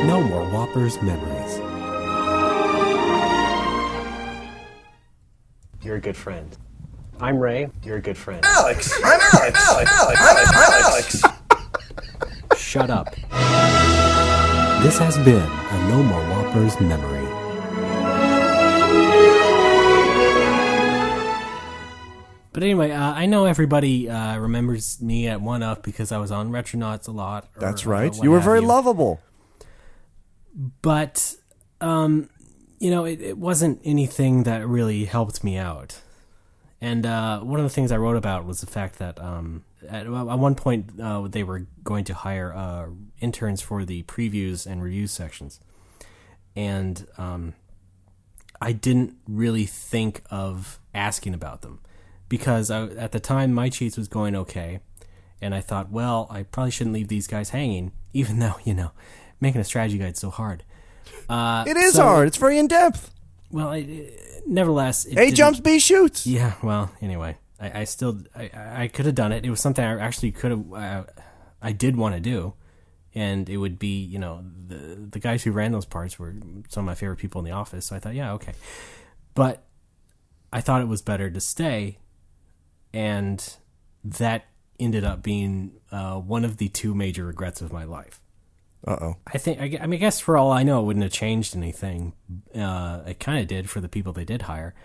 No more Whoppers memories. You're a good friend. I'm Ray. You're a good friend. Alex! I'm Alex! Alex! Shut up. This has been a No More Whoppers memory. But anyway, I know everybody remembers me at 1UP because I was on Retronauts a lot. That's right. You were very lovable. But, it wasn't anything that really helped me out. And one of the things I wrote about was the fact that at one point they were going to hire interns for the previews and reviews sections. And I didn't really think of asking about them. Because at the time, My Cheats was going okay. And I thought, well, I probably shouldn't leave these guys hanging, even though, making a strategy guide is so hard. It is hard. It's very in-depth. Well, nevertheless... A jumps, B shoots. Yeah, well, anyway. I could have done it. It was something I actually could have... I did want to do. And it would be, the guys who ran those parts were some of my favorite people in the office. So I thought, yeah, okay. But I thought it was better to stay... And that ended up being one of the two major regrets of my life. Uh-oh. I guess for all I know, it wouldn't have changed anything. It kind of did for the people they did hire.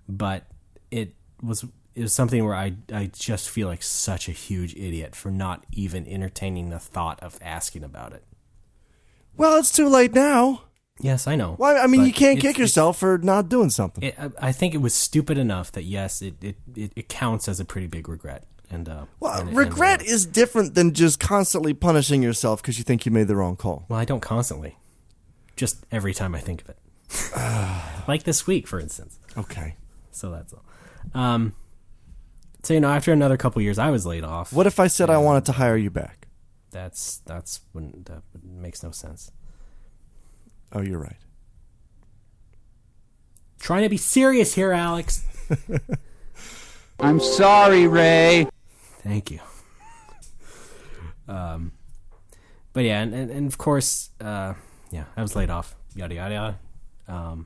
But it was something where I just feel like such a huge idiot for not even entertaining the thought of asking about it. Well, it's too late now. Yes, I know. Well, I mean, you can't kick yourself for not doing something. I think it was stupid enough that, yes, it counts as a pretty big regret. And regret is different than just constantly punishing yourself because you think you made the wrong call. Well, I don't constantly. Just every time I think of it. Like this week, for instance. Okay. So that's all. So, after another couple years, I was laid off. What if I said I wanted to hire you back? That makes no sense. Oh, you're right. Trying to be serious here, Alex. I'm sorry, Ray. Thank you. But yeah, and of course, I was laid off. Yada yada yada.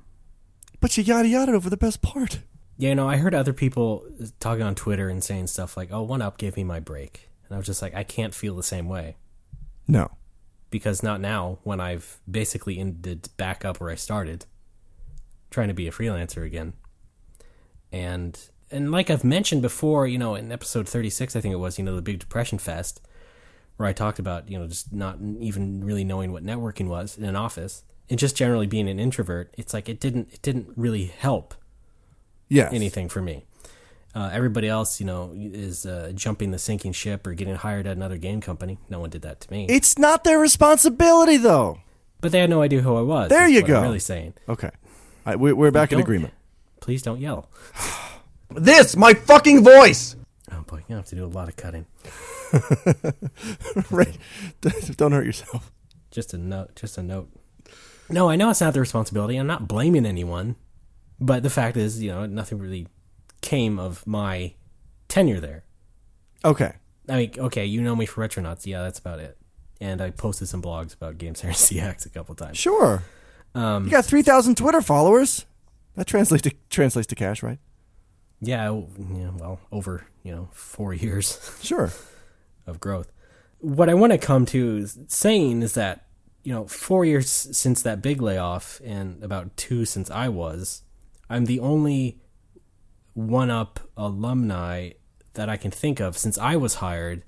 But you yada yada over the best part. Yeah, I heard other people talking on Twitter and saying stuff like, "Oh, 1UP gave me my break," and I was just like, I can't feel the same way. No. Because not now, when I've basically ended back up where I started, trying to be a freelancer again. And like I've mentioned before, in episode 36, I think it was, the Big Depression Fest, where I talked about, just not even really knowing what networking was in an office, and just generally being an introvert. It's like it didn't really help anything for me. Everybody else, is jumping the sinking ship or getting hired at another game company. No one did that to me. It's not their responsibility, though. But they had no idea who I was. There you go. I'm really saying. Okay. We're back in agreement. Please don't yell. This, my fucking voice! Oh, boy. You have to do a lot of cutting. Right. Don't hurt yourself. Just a note. No, I know it's not their responsibility. I'm not blaming anyone. But the fact is, nothing really came of my tenure there. Okay. I mean, okay, you know me for Retronauts. Yeah, that's about it. And I posted some blogs about Game Center CX a couple times. Sure. You got 3,000 Twitter followers. That translates to cash, right? Yeah, well, over, 4 years. Sure. Of growth. What I want to come to saying is that, 4 years since that big layoff and about 2 since I'm the only 1UP alumni that I can think of since I was hired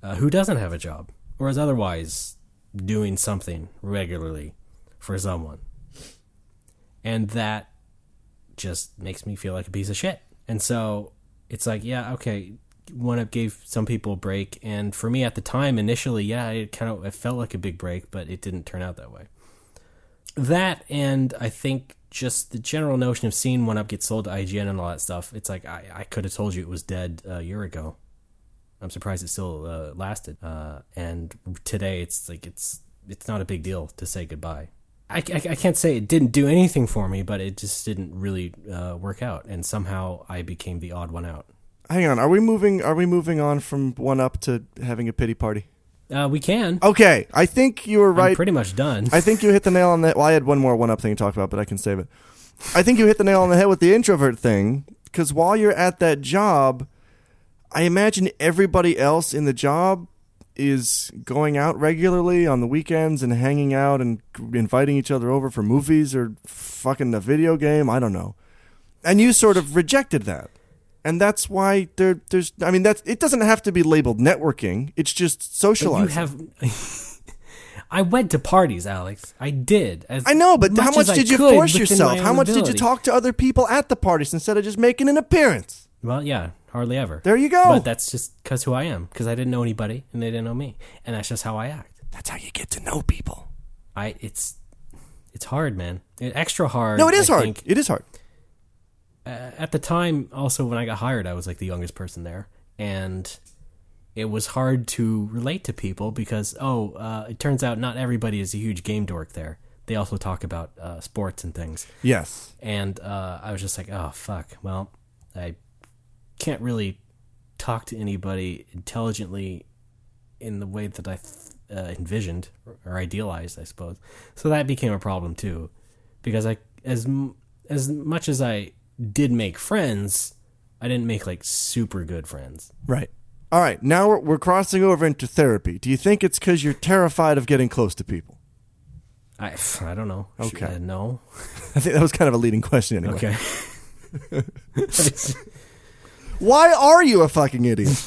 who doesn't have a job or is otherwise doing something regularly for someone. And that just makes me feel like a piece of shit. And so it's like, yeah, okay, 1UP gave some people a break. And for me at the time, initially, it felt like a big break, but it didn't turn out that way. That, and I think just the general notion of seeing 1UP get sold to IGN and all that stuff. It's like I could have told you it was dead a year ago. I'm surprised it still lasted. And today it's not a big deal to say goodbye. I can't say it didn't do anything for me, but it just didn't really work out, and somehow I became the odd one out. Hang on, are we moving on from 1UP to having a pity party? We can. Okay, I think you were right. I'm pretty much done. I think you hit the nail on the... Well, I had one more 1UP thing to talk about, but I can save it. I think you hit the nail on the head with the introvert thing, because while you're at that job, I imagine everybody else in the job is going out regularly on the weekends and hanging out and inviting each other over for movies or fucking a video game. I don't know. And you sort of rejected that. And that's why there's... I mean, it doesn't have to be labeled networking. It's just socializing. I went to parties, Alex. I did. I know, but how much did you force yourself? How much did you talk to other people at the parties instead of just making an appearance? Well, yeah, hardly ever. There you go. But that's just because who I am. Because I didn't know anybody, and they didn't know me. And that's just how I act. That's how you get to know people. It's hard, man. Extra hard. No, it is hard. It is hard. At the time, also, when I got hired, I was like the youngest person there. And it was hard to relate to people because, it turns out not everybody is a huge game dork there. They also talk about sports and things. Yes. And I was just like, oh, fuck. Well, I can't really talk to anybody intelligently in the way that I envisioned or idealized, I suppose. So that became a problem too, because as much as I did make friends, I didn't make like super good friends. Right. All right. Now we're crossing over into therapy. Do you think it's because you're terrified of getting close to people? I don't know. Okay. No. I think that was kind of a leading question anyway. Okay. Why are you a fucking idiot?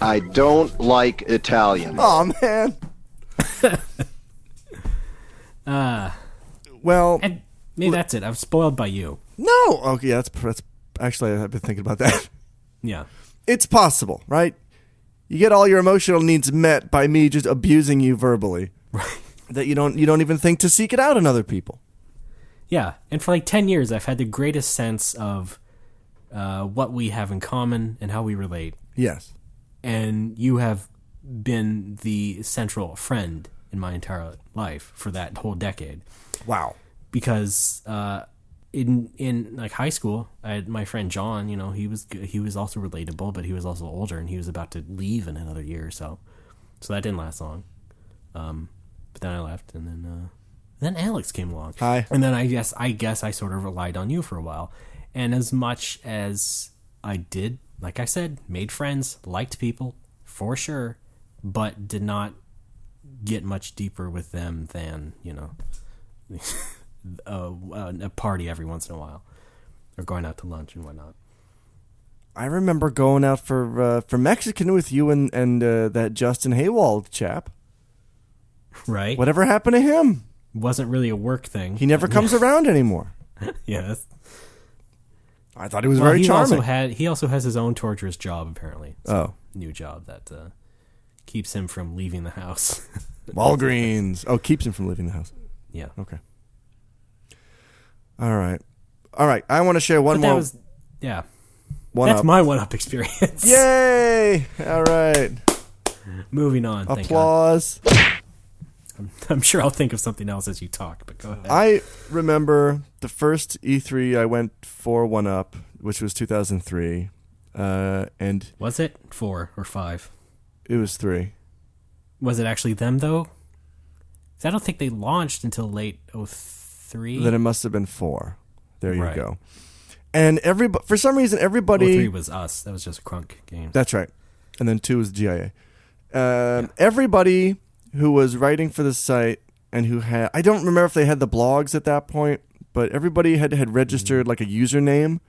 I don't like Italian. Oh, man. Well, and maybe that's it. I'm spoiled by you. No. Okay, that's actually, I've been thinking about that. Yeah. It's possible, right? You get all your emotional needs met by me just abusing you verbally. Right. That you don't even think to seek it out in other people. Yeah, and for like 10 years, I've had the greatest sense of what we have in common and how we relate. Yes. And you have been the central friend in my entire life for that whole decade. Wow. Because in like high school, I had my friend John. You know, he was also relatable, but he was also older, and he was about to leave in another year or so. So that didn't last long. But then I left, and then Alex came along. Hi. And then I guess I sort of relied on you for a while. And as much as I did, like I said, made friends, liked people, for sure, but did not get much deeper with them than, you know, a party every once in a while. Or going out to lunch and whatnot. I remember going out for Mexican with you and that Justin Haywald chap. Right. Whatever happened to him? Wasn't really a work thing. He never comes around anymore. Yes. I thought he was very charming. He also has his own torturous job, apparently. New job that keeps him from leaving the house. Walgreens. Oh, keeps him from leaving the house. Yeah. Okay. All right. I want to share one more. That's my 1UP experience. Yay! All right. Moving on. Applause. I'm sure I'll think of something else as you talk, but go ahead. I remember the first E3 I went for 1UP, which was 2003. And was it 4 or 5? It was 3. Was it actually them, though? 'Cause I don't think they launched until late 03. Then it must have been 4. There you go. And for some reason, everybody... 03 was us. That was just a crunk game. That's right. And then 2 was the GIA. Everybody who was writing for the site and who had... I don't remember if they had the blogs at that point, but everybody had registered like a username.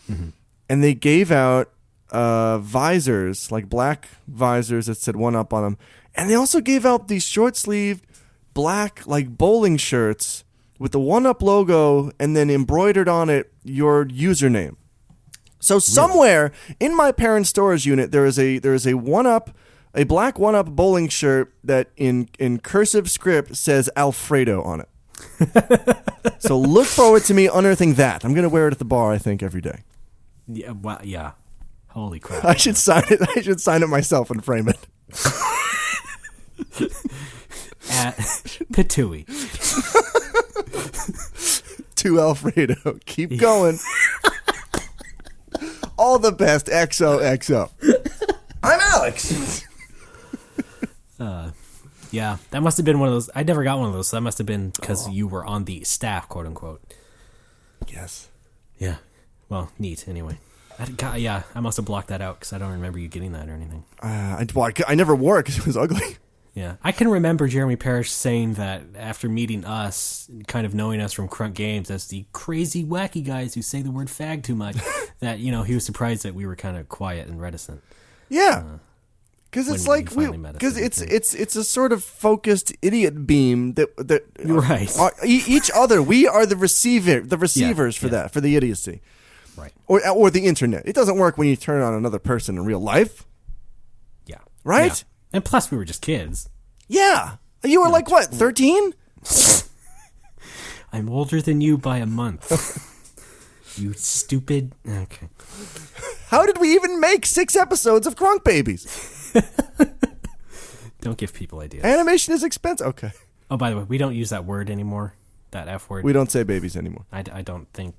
Mm-hmm. And they gave out visors, like black visors that said 1UP on them. And they also gave out these short-sleeved black like bowling shirts with the 1UP logo and then embroidered on it your username. So somewhere in my parents' storage unit there is a 1UP a black one-up bowling shirt that in cursive script says Alfredo on it. So look forward to me unearthing that. I'm going to wear it at the bar, I think, every day. Yeah, well, yeah. Holy crap. I should sign it. I should sign it myself and frame it. At Patooey. To Alfredo. Keep going. All the best. XOXO. I'm Alex. Yeah, that must have been one of those. I never got one of those, so that must have been because you were on the staff, quote unquote. Yes. Yeah. Well, neat, anyway. I must have blocked that out because I don't remember you getting that or anything. I never wore it because it was ugly. Yeah. I can remember Jeremy Parrish saying that after meeting us, kind of knowing us from Crunk Games as the crazy, wacky guys who say the word fag too much, that, he was surprised that we were kind of quiet and reticent. Yeah. Because it's like it's a sort of focused idiot beam that right. Each other, we are the receivers for that, for the idiocy. Right. Or the internet. It doesn't work when you turn on another person in real life. Yeah. Right? Yeah. And plus we were just kids. Yeah. You were like what, 13? I'm older than you by a month. You stupid. Okay. How did we even make 6 episodes of Crunk Babies? Don't give people ideas. Animation is expensive. Okay. Oh, by the way, we don't use that word anymore. That F word. We don't say babies anymore. I don't think.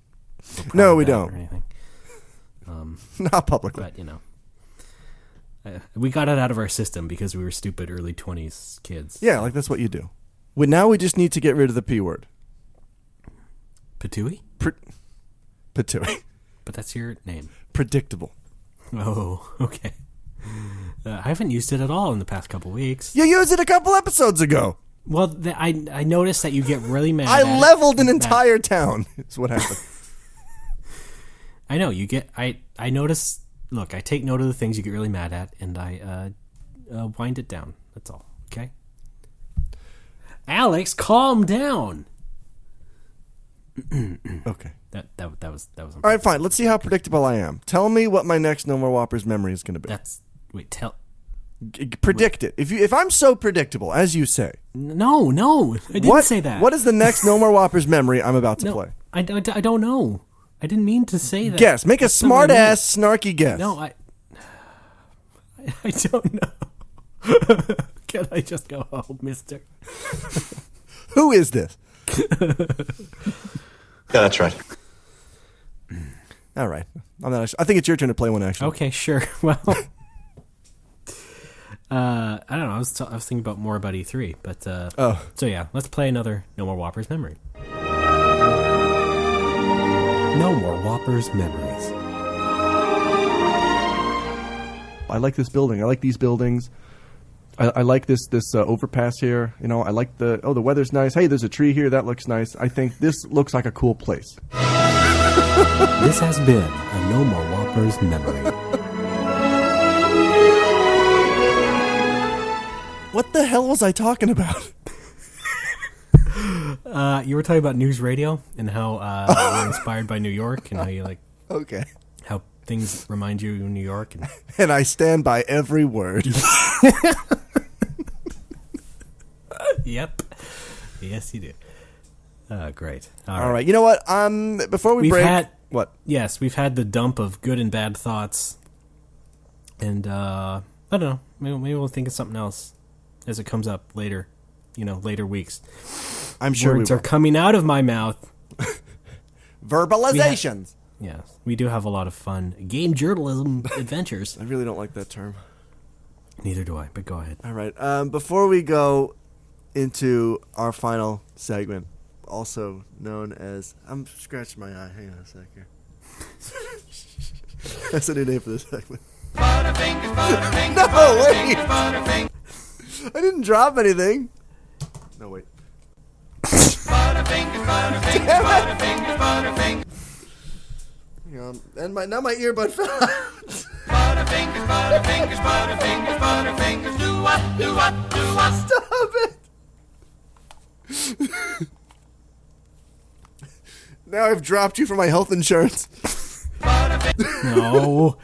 No, we don't. Or anything. Not publicly. But, we got it out of our system because we were stupid early 20s kids. Yeah, like that's what you do. Now we just need to get rid of the P word. Patooey? Patooey. But that's your name. Predictable. Oh, okay. I haven't used it at all in the past couple weeks. You used it a couple episodes ago. Well, I noticed that you get really mad. I leveled an entire town. Is what happened. I know you get. I notice. Look, I take note of the things you get really mad at, and I wind it down. That's all. Okay. Alex, calm down. Okay. That was. All right, fine. Let's see how predictable I am. Tell me what my next No More Whoppers memory is going to be. Predict it. If I'm so predictable as you say. No, I didn't say that. What is the next No More Whoppers memory I'm about to play? I don't know. I didn't mean to say that. Guess. Make a smart ass, snarky guess. No, I don't know. Can I just go home, mister? Who is this? Yeah, that's right. All right. I think it's your turn to play one, actually. Okay, sure. Well, I don't know. I was thinking about more about E3, but so yeah, let's play another No More Whoppers memory. No More Whoppers memories. I like this building. I like these buildings. I like this overpass here. I like the weather's nice. Hey, there's a tree here. That looks nice. I think this looks like a cool place. This has been a No More Whoppers memory. What the hell was I talking about? You were talking about news radio and how you're inspired by New York and how you like. Okay. How things remind you of New York. And I stand by every word. Yep. Yes, you do. Great. All right. You know what? Before we break. What? Yes, we've had the dump of good and bad thoughts. And, I don't know. Maybe we'll think of something else as it comes up later. Later weeks. I'm sure words are coming out of my mouth. Verbalizations. Yes, we do have a lot of fun game journalism adventures. I really don't like that term. Neither do I, but go ahead. All right. Before we go into our final segment, also known as... I'm scratching my eye. Hang on a sec here. That's a new name for this segment. No, wait! I didn't drop anything. No, wait. Damn it! Hang on. And now my earbud fell out. Butterfingers, do what? Stop it! Now I've dropped you for my health insurance. No.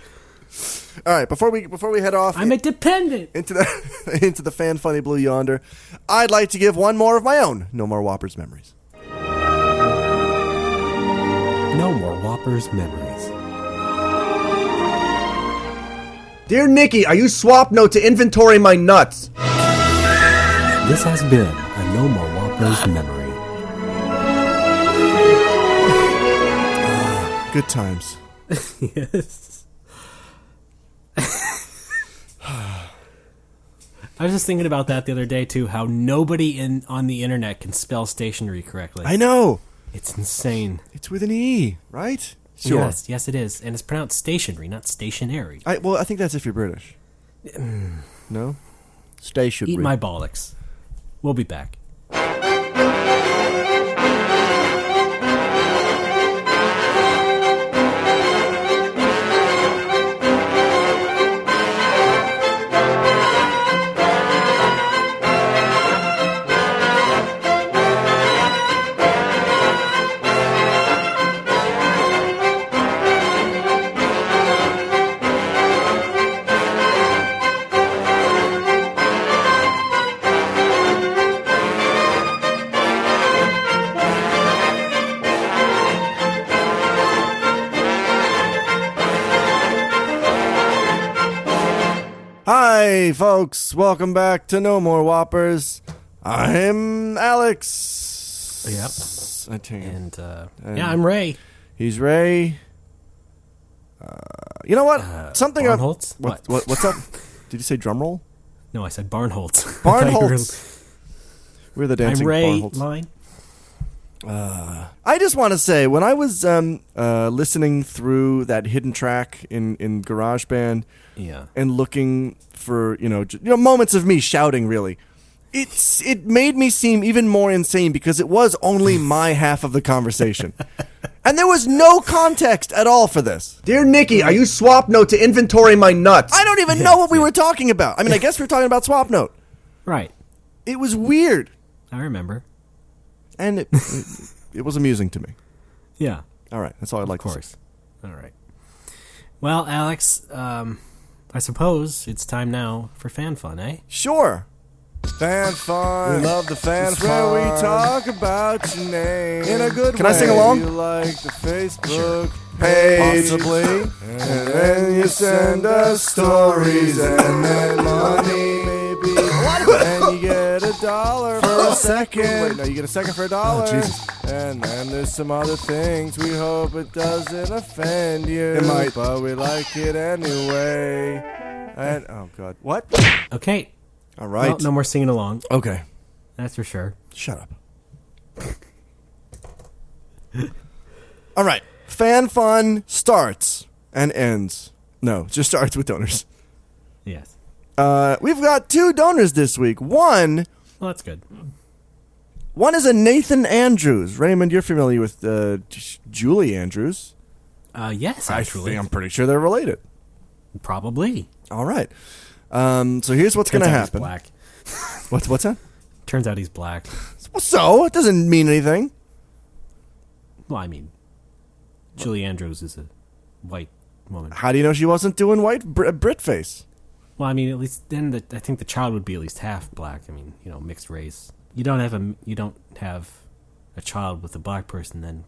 All right, before we head off, I'm independent into the fan funny blue yonder, I'd like to give one more of my own No More Whoppers memories. No More Whoppers memories. Dear Nikki, I use swap note to inventory my nuts. This has been a No More Whoppers memory. Good times. Yes. I was just thinking about that the other day too. How nobody on the internet can spell stationery correctly. I know. It's insane. It's with an E, right? Sure. Yes, it is, and it's pronounced stationery, not stationary. I think that's if you're British. No? Stationery. Eat my bollocks. We'll be back. Hi, folks. Welcome back to No More Whoppers. I'm Alex. Yep. I take it. And I'm Ray. He's Ray. You know what? Something up. Barnholtz? What's up? Did you say drum roll? No, I said Barnholtz. Barnholtz. We're the dancing I'm Ray. Barnholtz. Line. I just want to say, when I was listening through that hidden track in GarageBand, and looking for moments of me shouting, really, it made me seem even more insane because it was only my half of the conversation, and there was no context at all for this. Dear Nikki, I use swap note to inventory my nuts. I don't even know what we were talking about. I mean, I guess we were talking about swap note. Right. It was weird. I remember. And it was amusing to me. Yeah. All right. That's all I'd like to say. Of course. All right. Well, Alex, I suppose it's time now for fan fun, eh? Sure. Fan fun. We love the fan fun. Where we talk about your name in a good way. Can I sing along? You like the Facebook page, possibly, and then you send us stories and then money, maybe, and you get $1 for a second. Wait, no, you get a second for $1. Oh, Jesus. And then there's some other things. We hope it doesn't offend you. It might, but we like it anyway. And oh God, what? Okay. All right. Well, no more singing along. Okay. That's for sure. Shut up. All right. Fan fun starts and ends. No, just starts with donors. Yes. We've got 2 donors this week. One Well, that's good. is a Nathan Andrews. Raymond, you're familiar with Julie Andrews. Yes, actually. I'm pretty sure they're related. Probably. All right. So here's what's going to happen. Black. What's that? Turns out he's black. So it doesn't mean anything. Well, I mean, Julie Andrews is a white woman. How do you know she wasn't doing white Brit face? Well, I mean, at least then I think the child would be at least half black. I mean, mixed race. You don't have a child with a black person, then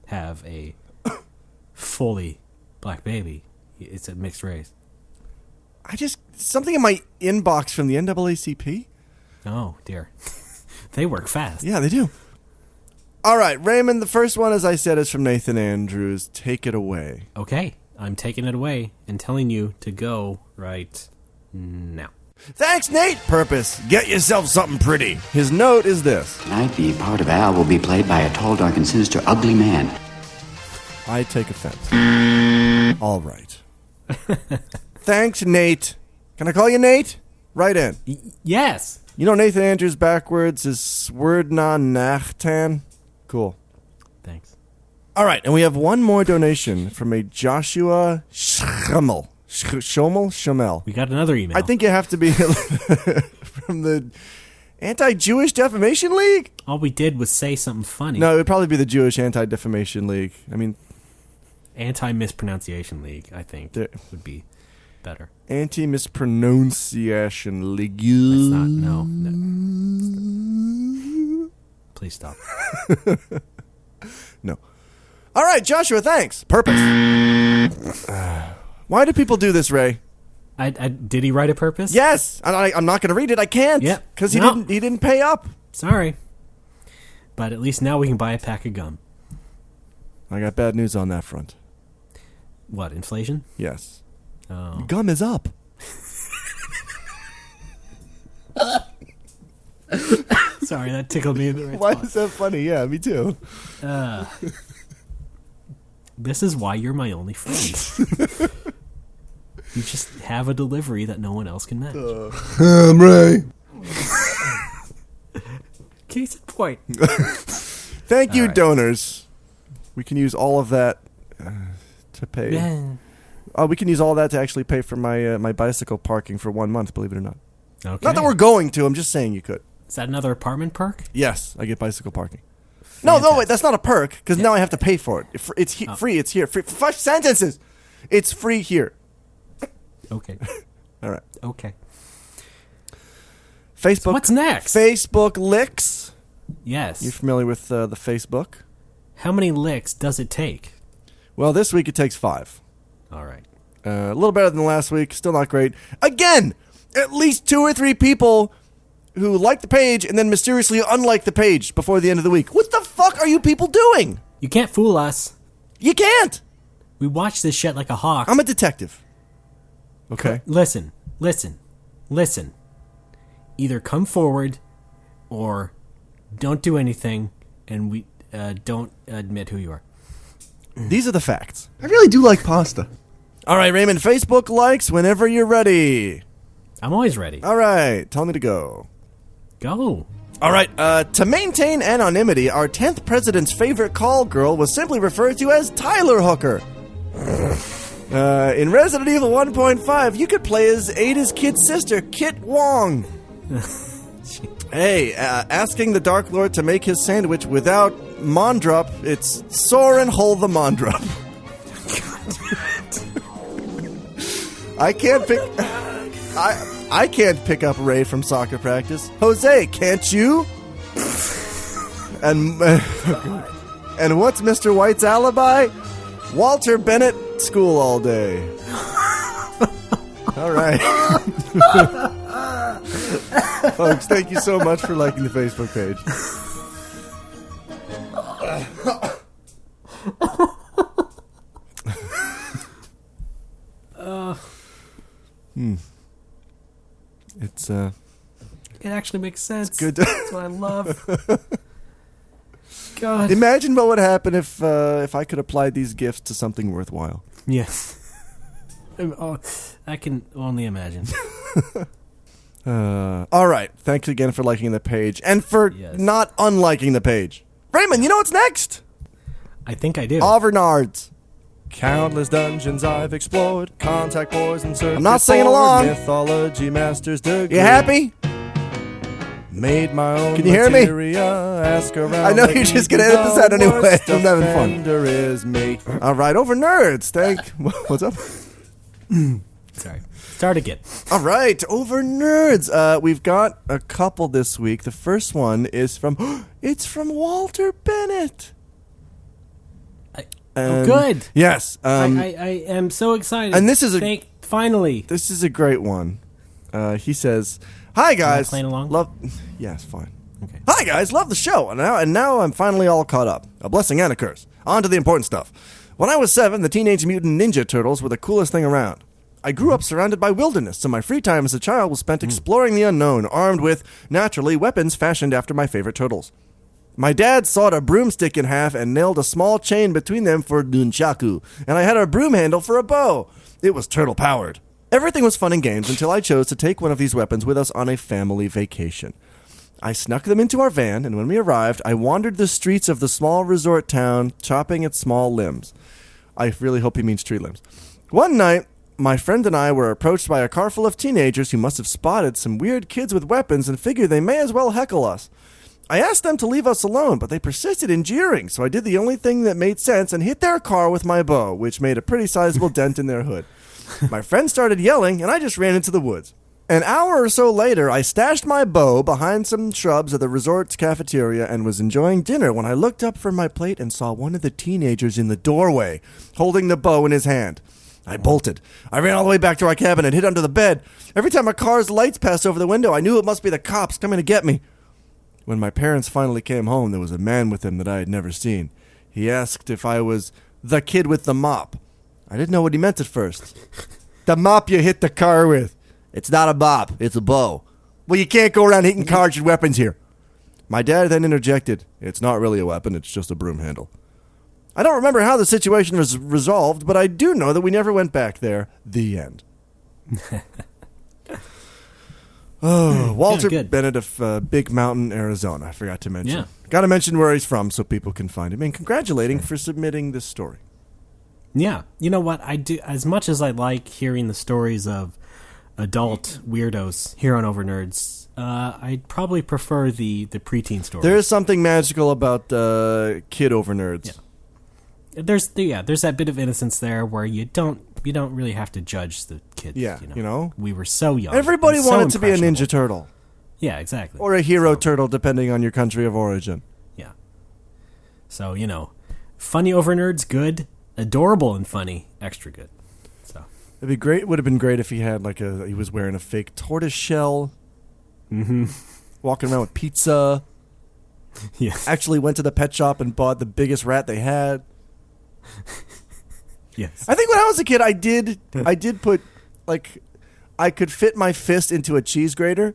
have a fully black baby. It's a mixed race. Something in my inbox from the NAACP. Oh dear, they work fast. Yeah, they do. All right, Raymond. The first one, as I said, is from Nathan Andrews. Take it away. Okay, I'm taking it away and telling you to go right now. Thanks, Nate. Purpose. Get yourself something pretty. His note is this. Tonight, the part of Al will be played by a tall, dark, and sinister, ugly man. I take offense. All right. Thanks, Nate. Can I call you Nate? Right in. Yes. You know Nathan Andrews backwards is Swerdna Nachtan? Cool. Thanks. All right, and we have one more donation from a Joshua Schemmel. Schemmel. We got another email. I think you have to be from the Anti-Jewish Defamation League? All we did was say something funny. No, it would probably be the Jewish Anti-Defamation League. I mean... Anti-Mispronunciation League, I think, would be... better. Anti-mispronunciation league. That's not. No. Please stop. No. All right, Joshua, thanks. Purpose. Why do people do this, Ray? Did he write a purpose? Yes. I'm not going to read it. I can't. Yep. Because he didn't pay up. Sorry. But at least now we can buy a pack of gum. I got bad news on that front. What, inflation? Yes. Oh. Gum is up. Sorry, that tickled me in the right Why spot. is that funny? Yeah, me too. This is why you're my only friend. You just have a delivery that no one else can match. I'm Ray. Case in point. Thank you, donors. We can use all of that to pay. Yeah. We can use all that to actually pay for my bicycle parking for 1 month, believe it or not. Okay. Not that we're going to. I'm just saying you could. Is that another apartment perk? Yes, I get bicycle parking. Fantastic. No, wait, that's not a perk, because now I have to pay for it. It's free. It's here. Free. 5 sentences. It's free here. Okay. All right. Okay. Facebook. So what's next? Facebook licks. Yes. You familiar with the Facebook? How many licks does it take? Well, this week it takes 5. All right. A little better than last week. Still not great. Again, at least 2 or 3 people who like the page and then mysteriously unlike the page before the end of the week. What the fuck are you people doing? You can't fool us. You can't. We watch this shit like a hawk. I'm a detective. Okay. Listen. Either come forward or don't do anything, and we don't admit who you are. These are the facts. I really do like pasta. All right, Raymond, Facebook likes whenever you're ready. I'm always ready. All right, tell me to go. Go. All right, to maintain anonymity, our 10th president's favorite call girl was simply referred to as Tyler Hooker. In Resident Evil 1.5, you could play as Ada's kid sister, Kit Wong. Hey, asking the Dark Lord to make his sandwich without Mondrup, it's Soren Hole the Mondrup. I can't pick up Ray from soccer practice. Jose, can't you? And what's Mr. White's alibi? Walter Bennett, school all day. All right. Folks, thank you so much for liking the Facebook page. It's It actually makes sense. good. That's what I love. God. Imagine what would happen if I could apply these gifts to something worthwhile. Yes. I can only imagine. All right. Thanks again for liking the page and for not unliking the page. Raymond, you know what's next? I think I do. Overnerd. Countless dungeons I've explored, contact boys and circuit. I'm not singing along. Mythology master's degree. You happy? Made my own. Can you hear me? Ask around. I know you're just gonna edit this out anyway. I'm having fun. Is me. All right, Overnerds. What's up? Sorry. Start again. All right, Overnerds. We've got a couple this week. The first one is from. It's from Walter Bennett. Good. Yes. I am so excited. And this is finally. This is a great one. He says, "Hi guys, playing along? Yes, fine. Okay. Hi guys, love the show, and now I'm finally all caught up. A blessing and a curse. On to the important stuff. When I was 7, the Teenage Mutant Ninja Turtles were the coolest thing around. I grew up surrounded by wilderness, so my free time as a child was spent exploring the unknown, armed with, naturally, weapons fashioned after my favorite turtles. My dad sawed a broomstick in half and nailed a small chain between them for nunchaku, and I had a broom handle for a bow. It was turtle-powered. Everything was fun and games until I chose to take one of these weapons with us on a family vacation. I snuck them into our van, and when we arrived, I wandered the streets of the small resort town, chopping at small limbs. I really hope he means tree limbs. One night, my friend and I were approached by a car full of teenagers who must have spotted some weird kids with weapons and figured they may as well heckle us. I asked them to leave us alone, but they persisted in jeering, so I did the only thing that made sense and hit their car with my bow, which made a pretty sizable dent in their hood. My friend started yelling, and I just ran into the woods. An hour or so later, I stashed my bow behind some shrubs at the resort's cafeteria and was enjoying dinner when I looked up from my plate and saw one of the teenagers in the doorway, holding the bow in his hand. I bolted. I ran all the way back to our cabin and hid under the bed. Every time a car's lights passed over the window, I knew it must be the cops coming to get me. When my parents finally came home, there was a man with him that I had never seen. He asked if I was the kid with the mop. I didn't know what he meant at first. The mop you hit the car with. It's not a mop, it's a bow. Well, you can't go around hitting cars with weapons here. My dad then interjected, it's not really a weapon, it's just a broom handle. I don't remember how the situation was resolved, but I do know that we never went back there. The end. Walter Bennett of Big Mountain, Arizona. I forgot to mention. Yeah. Got to mention where he's from so people can find him. And congratulating for submitting this story. Yeah. You know what? I do. As much as I like hearing the stories of adult weirdos here on Overnerds, I'd probably prefer the preteen stories. There is something magical about kid Overnerds. Yeah. There's that bit of innocence there where you don't really have to judge the kids. Yeah, you know? We were so young. Everybody wanted to be a Ninja Turtle. Yeah, exactly. Or a hero turtle, depending on your country of origin. Yeah. So, funny Overnerds, good. Adorable and funny, extra good. So it'd be great. Would have been great if he had he was wearing a fake tortoise shell. Mm-hmm. Walking around with pizza. Yes. Actually went to the pet shop and bought the biggest rat they had. Yes. I think when I was a kid, I did put, I could fit my fist into a cheese grater.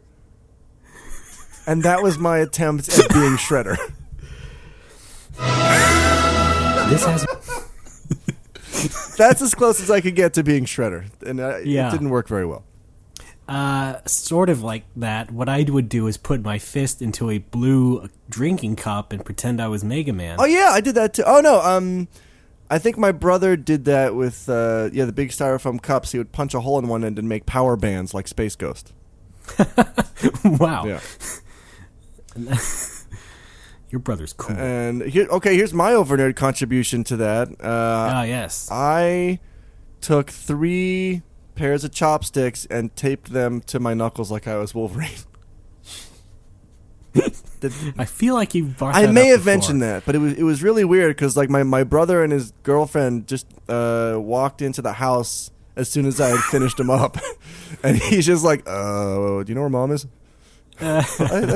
And that was my attempt at being Shredder. This has... That's as close as I could get to being Shredder. And it didn't work very well. Sort of like that. What I would do is put my fist into a blue drinking cup and pretend I was Mega Man. Oh, yeah, I did that too. Oh, no, I think my brother did that with, the big styrofoam cups. He would punch a hole in one end and make power bands like Space Ghost. Wow. Yeah. Your brother's cool. And here's my Overnerd contribution to that. Yes. I took 3 pairs of chopsticks and taped them to my knuckles like I was Wolverine. I feel like you brought I that may up have before. mentioned that, but it was really weird because my brother and his girlfriend just walked into the house as soon as I had finished them up, and he's just like, "Do you know where Mom is?" I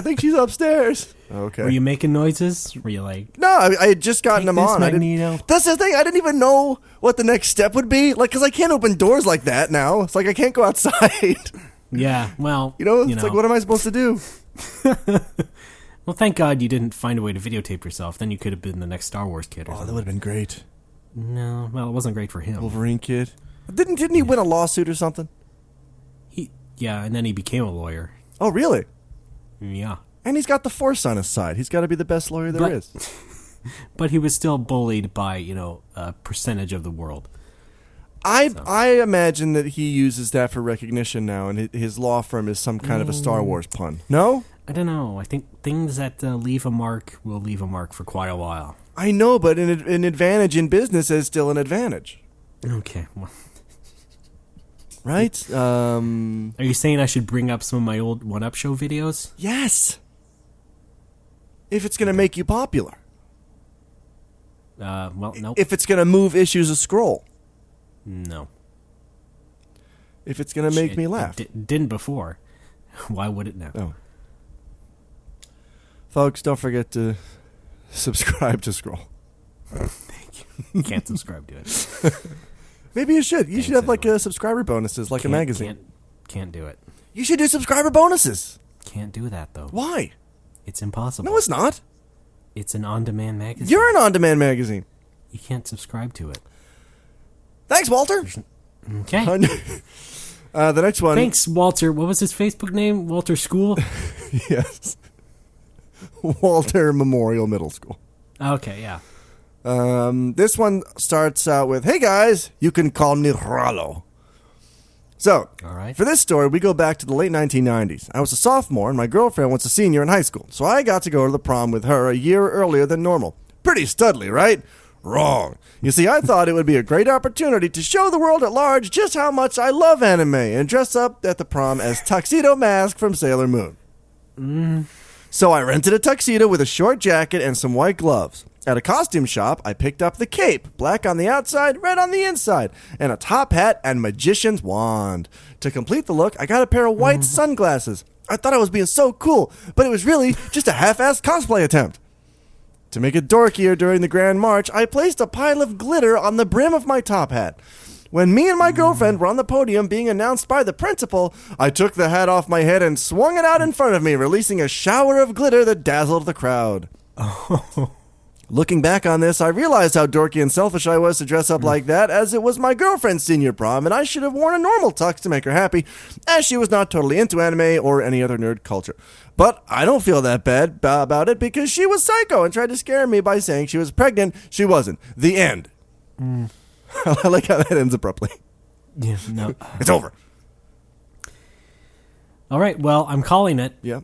think she's upstairs. Okay. Were you making noises? Were you like... No, I had just gotten them on. That's the thing. I didn't even know what the next step would be. Because I can't open doors like that now. It's like I can't go outside. Yeah, well... It's like, what am I supposed to do? Well, thank God you didn't find a way to videotape yourself. Then you could have been the next Star Wars kid or something. That would have been great. No, well, it wasn't great for him. Wolverine kid. Didn't he win a lawsuit or something? Yeah, and then he became a lawyer. Oh, really? Yeah. And he's got the Force on his side. He's got to be the best lawyer there is. But he was still bullied by, a percentage of the world. I imagine that he uses that for recognition now, and his law firm is some kind of a Star Wars pun. No? I don't know. I think things that leave a mark will leave a mark for quite a while. I know, but an advantage in business is still an advantage. Okay, well... Right? Are you saying I should bring up some of my old One-Up Show videos? Yes. If it's going to make you popular. Well, no. If it's going to move issues of scroll. No. If it's going to make me laugh. It didn't before. Why would it now? Oh. Folks, don't forget to subscribe to Scroll. Thank you. You can't subscribe to it. Maybe you should. You should have subscriber bonuses like a magazine. Can't do it. You should do subscriber bonuses. Can't do that, though. Why? It's impossible. No, it's not. It's an on-demand magazine. You're an on-demand magazine. You can't subscribe to it. Thanks, Walter. Okay. The next one. Thanks, Walter. What was his Facebook name? Walter School? Yes. Walter Memorial Middle School. Okay, yeah. This one starts out with, "Hey guys, you can call me Rallo." So, all right. For this story, we go back to the late 1990s. I was a sophomore and my girlfriend was a senior in high school, so I got to go to the prom with her a year earlier than normal. Pretty studly, right? Wrong. You see, I thought it would be a great opportunity to show the world at large just how much I love anime and dress up at the prom as Tuxedo Mask from Sailor Moon. So I rented a tuxedo with a short jacket and some white gloves. At a costume shop, I picked up the cape, black on the outside, red on the inside, and a top hat and magician's wand. To complete the look, I got a pair of white sunglasses. I thought I was being so cool, but it was really just a half-assed cosplay attempt. To make it dorkier during the Grand March, I placed a pile of glitter on the brim of my top hat. When me and my girlfriend were on the podium being announced by the principal, I took the hat off my head and swung it out in front of me, releasing a shower of glitter that dazzled the crowd. Looking back on this, I realized how dorky and selfish I was to dress up like that, as it was my girlfriend's senior prom, and I should have worn a normal tux to make her happy, as she was not totally into anime or any other nerd culture. But I don't feel that bad about it, because she was psycho and tried to scare me by saying she was pregnant. She wasn't. The end. I like how that ends abruptly. Yeah, no. It's over. All right, well, I'm calling it. Yeah.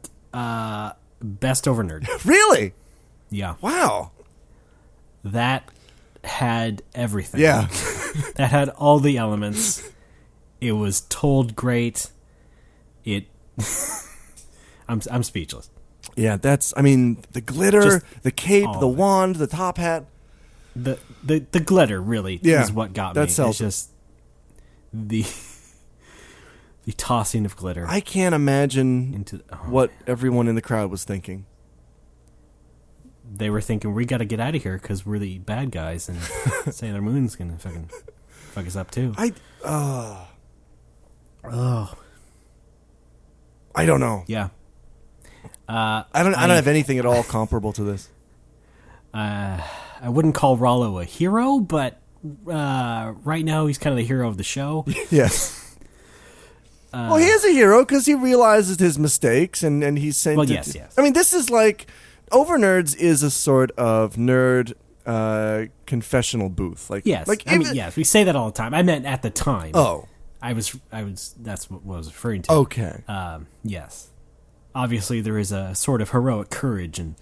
Best Overnerd. Really? Yeah. Wow. That had everything. Yeah. That had all the elements. It was told great. I'm speechless. Yeah, the glitter, Just the cape, the of it. wand, the top hat. The glitter really is what got me. That sells it's just the tossing of glitter. I can't imagine what everyone in the crowd was thinking. They were thinking, we got to get out of here because we're the bad guys, and Sailor Moon's gonna fucking fuck us up too. I don't know. Yeah. I don't have anything at all comparable to this. I wouldn't call Rollo a hero, but right now he's kind of the hero of the show. Yes. Well, he is a hero because he realizes his mistakes and he's saying. Well, yes. I mean, this is like Overnerds is a sort of nerd confessional booth. Like, yes, like yes, we say that all the time. I meant at the time. Oh, I was. That's what I was referring to. Okay. Yes. Obviously, there is a sort of heroic courage in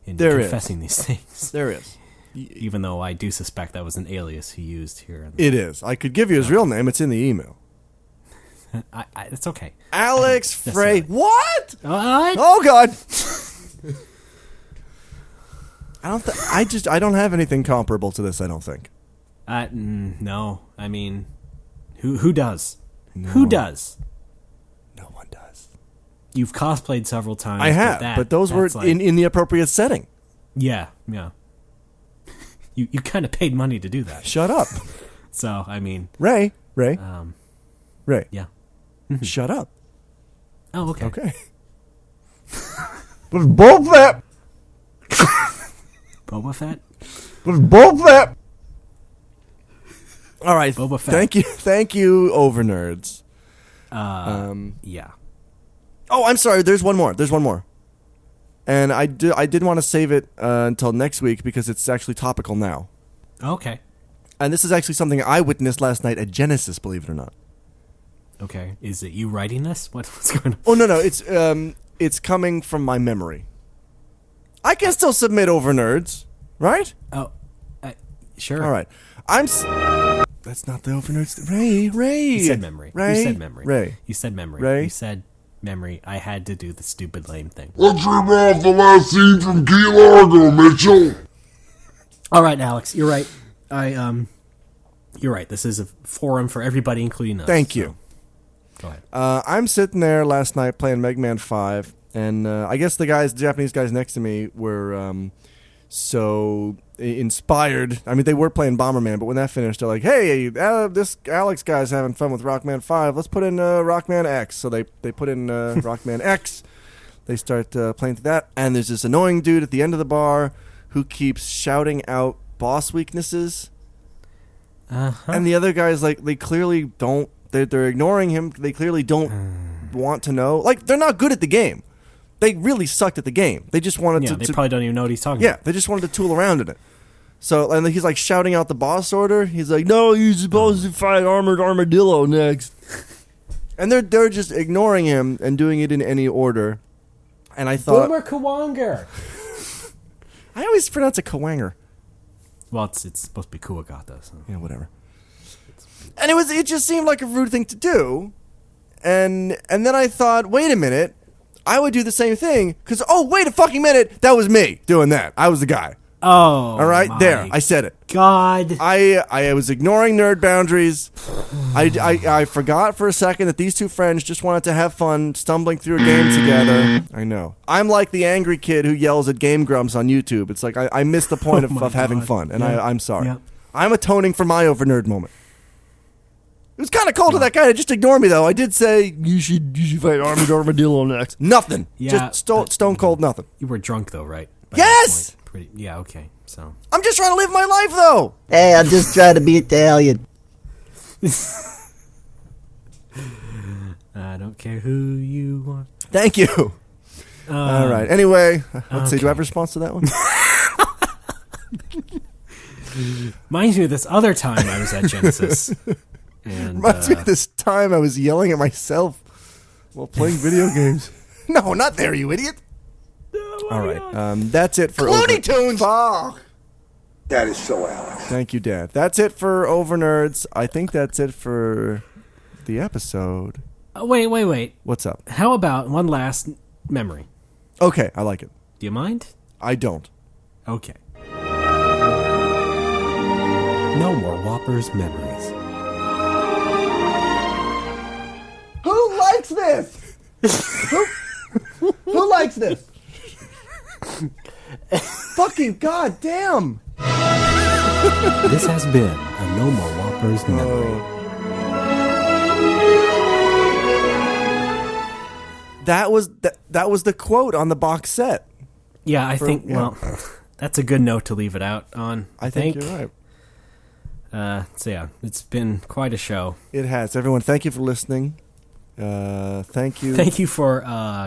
confessing these things. There is. Even though I do suspect that was an alias he used here. It is. I could give you his real name. It's in the email. It's okay. Alex Frey. What? What? Oh God. I don't have anything comparable to this. I don't think. No. I mean, who does? No. Who does? No one does. You've cosplayed several times. I have, but those were like, in the appropriate setting. Yeah. You kind of paid money to do that. Shut up. So I mean, Ray. Ray. Yeah. Shut up. Oh, okay. Okay. With both that. Boba Fett. With both that. All right. Boba Fett. Thank you, Overnerds. Yeah. Oh, I'm sorry. There's one more. And I did want to save it until next week because it's actually topical now. Okay. And this is actually something I witnessed last night at Genesis, believe it or not. Okay. Is it you writing this? What's going on? Oh no, it's coming from my memory. I can still submit Overnerds, right? Oh, sure. All right. That's not the Overnerds. Ray. You said memory. Ray. You said memory. Ray. You said memory. Ray. You said memory. I had to do the stupid lame thing. Let's rip off the last scene from Key Largo, Mitchell. All right, Alex. You're right. You're right. This is a forum for everybody, including us. Thank you. Go ahead. I'm sitting there last night playing Mega Man 5, and I guess the Japanese guys next to me were so inspired. I mean, they were playing Bomberman, but when that finished, they're like, hey, this Alex guy's having fun with Rockman 5. Let's put in Rockman X. So they put in Rockman X. They start playing through that, and there's this annoying dude at the end of the bar who keeps shouting out boss weaknesses. Uh-huh. And the other guys, like, they clearly don't. They're ignoring him. They clearly don't want to know. Like, they're not good at the game. They really sucked at the game. They just wanted to... They probably don't even know what he's talking Yeah, about. they just wanted to tool around in it. So, and he's like shouting out the boss order. He's like, no, you're supposed to fight Armored Armadillo next. And they're just ignoring him and doing it in any order. And I thought... Boomer Kawanger. I always pronounce it Kawanger. Well, it's supposed to be Kuwagata. So. Yeah, whatever. And it just seemed like a rude thing to do. And then I thought, wait a minute, I would do the same thing. Because, wait a fucking minute, that was me doing that. I was the guy. Oh, all right, there, I said it. God. I was ignoring nerd boundaries. I forgot for a second that these two friends just wanted to have fun stumbling through a game together. I know. I'm like the angry kid who yells at Game Grumps on YouTube. It's like I missed the point of having fun, and I'm sorry. Yeah. I'm atoning for my Overnerd moment. It was kind of cold of that guy to just ignore me, though. I did say, you should fight Armored Armadillo next. Nothing. Yeah, just stone cold nothing. You were drunk, though, right? Yes! Yeah, okay, so. I'm just trying to live my life, though. Hey, I'm just trying to be Italian. I don't care who you are. Thank you. All right. Anyway, let's see. Do I have a response to that one? Reminds me of this other time I was at Genesis. And, reminds me of this time I was yelling at myself while playing video games. No, not there, you idiot. All right. That's it for Looney Tunes. Fuck. That is so Alex. Thank you, Dad. That's it for Overnerds. I think that's it for the episode. Wait. What's up? How about one last memory? Okay, I like it. Do you mind? I don't. Okay. No more Whopper's memories. Who likes this? Who likes this? Fucking goddamn! This has been a No More Whoppers memory. That was the quote on the box set. Yeah, I think. Well, that's a good note to leave it out on. I think you're right. So yeah, it's been quite a show. It has. Everyone, thank you for listening. Thank you. Thank you for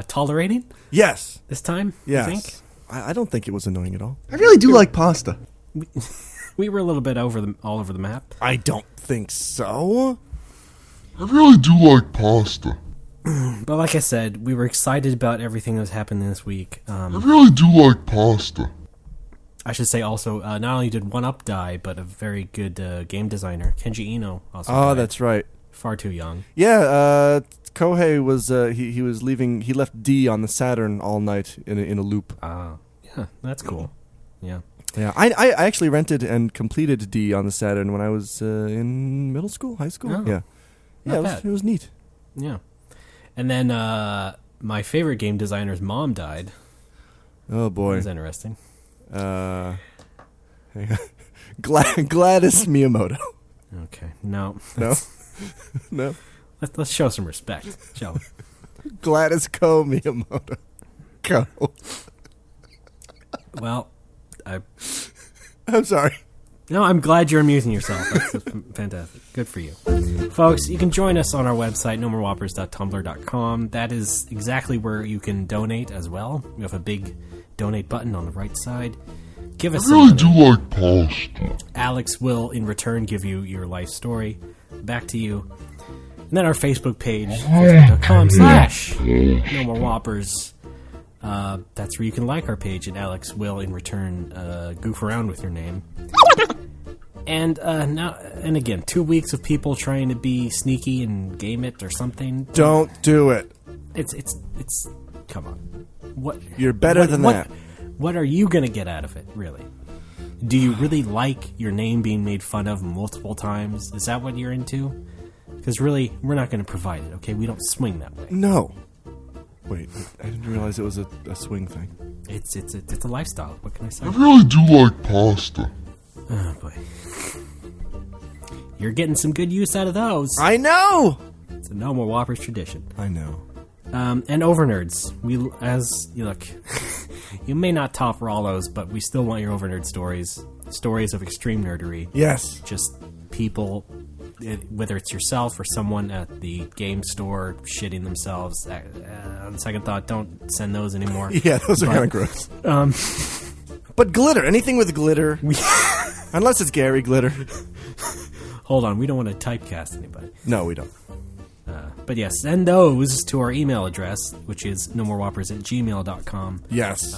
tolerating. Yes. This time. Yes. I think. I don't think it was annoying at all. I really do like pasta. We were a little bit all over the map. I don't think so. I really do like pasta. But like I said, we were excited about everything that was happening this week. I really do like pasta. I should say also, not only did One Up die, but a very good game designer, Kenji Ino, also died. Oh, that's right. Far too young. Yeah, Kohei was he was leaving. He left D on the Saturn all night in a loop. Yeah, that's cool. Yeah. Yeah, I actually rented and completed D on the Saturn when I was in middle school, high school. Oh, yeah, it was neat. Yeah. And then my favorite game designer's mom died. Oh boy, that was interesting. Gladys Miyamoto. Okay, no. No. Let's show some respect, shall we? Gladys Miyamoto. Go. Well, I'm sorry. No, I'm glad you're amusing yourself. That's fantastic. Good for you. Folks, you can join us on our website, nomorewhoppers.tumblr.com. That is exactly where you can donate as well. We have a big donate button on the right side. Give us I really do like pasta. Alex will, in return, give you your life story. Back to you. And then our Facebook page, facebook.com/nomorewhoppers. That's where you can like our page, and Alex will, in return, goof around with your name. And now, and again, 2 weeks of people trying to be sneaky and game it or something. Don't do it. It's. Come on. What? You're better than that. What are you gonna get out of it, really? Do you really like your name being made fun of multiple times? Is that what you're into? Because really, we're not gonna provide it. Okay, we don't swing that way. No. Wait, I didn't realize it was a swing thing. It's a lifestyle. What can I say? I really do like pasta. Oh boy, you're getting some good use out of those. I know. It's a No More Whoppers tradition. I know. And Overnerds, look, you may not top Rollos, but we still want your Overnerd stories of extreme nerdery. Yes, just people. Whether it's yourself or someone at the game store shitting themselves. On second thought, don't send those anymore. Yeah, those are kind of gross. But glitter, anything with glitter. Unless it's Gary Glitter. Hold on, we don't want to typecast anybody. No, we don't. But yes, send those to our email address, which is nomorewhoppers@gmail.com. Yes.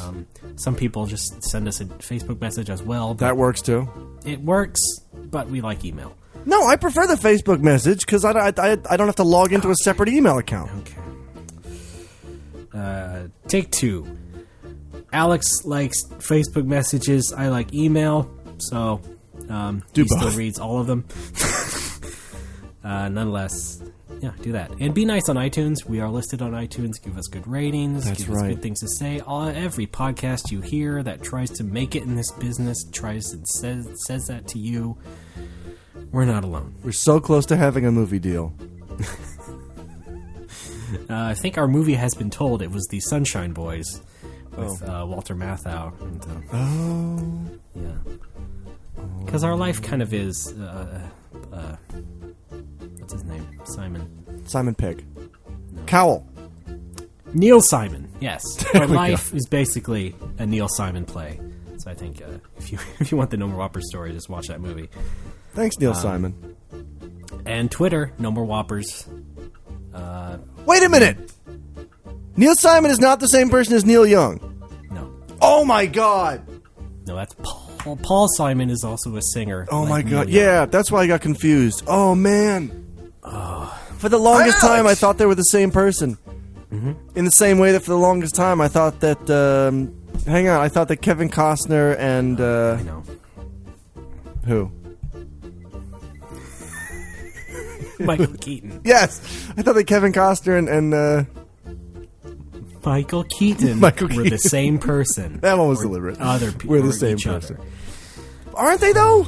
Some people just send us a Facebook message as well. That works too. It works, but we like email. No, I prefer the Facebook message because I don't have to log into a separate email account. Okay. Take 2. Alex likes Facebook messages. I like email. So he still reads all of them. Nonetheless, yeah, do that. And be nice on iTunes. We are listed on iTunes. Give us good ratings. Give us good things to say. Every podcast you hear that tries to make it in this business says that to you. We're not alone. We're so close to having a movie deal. I think our movie has been told. It was the Sunshine Boys with Walter Matthau. And, yeah. Because our life kind of is... what's his name? Simon Pegg. No. Cowell. Neil Simon, yes. Our life is basically a Neil Simon play. So I think if you want the No More Whopper story, just watch that movie. Thanks, Neil Simon. And Twitter, No More Whoppers. Wait a minute! Neil Simon is not the same person as Neil Young. No. Oh my god! No, that's Paul. Paul Simon is also a singer. Oh my god, yeah, that's why I got confused. Oh man. For the longest time, I thought they were the same person. Mm-hmm. In the same way that for the longest time, I thought that... I thought that Kevin Costner and... I know. Who? Michael Keaton. Yes! I thought that Kevin Costner and Michael Keaton were the same person. That one was deliberate. Other people were the same person. Aren't they, though?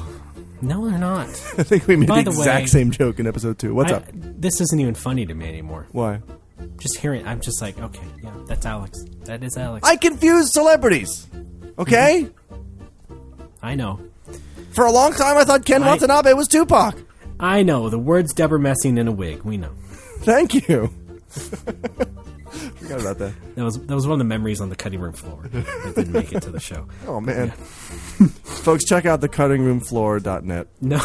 No, they're not. I think we made the exact same joke in episode 2. What's up? This isn't even funny to me anymore. Why? Just hearing I'm just like, okay, yeah, that's Alex. That is Alex. I confuse celebrities. Okay? I know. For a long time, I thought Ken Watanabe was Tupac. I know. The words Deborah Messing in a wig. We know. Thank you. Forgot about that. That was one of the memories on the cutting room floor that didn't make it to the show. Oh, man. Folks, check out thecuttingroomfloor.net. No.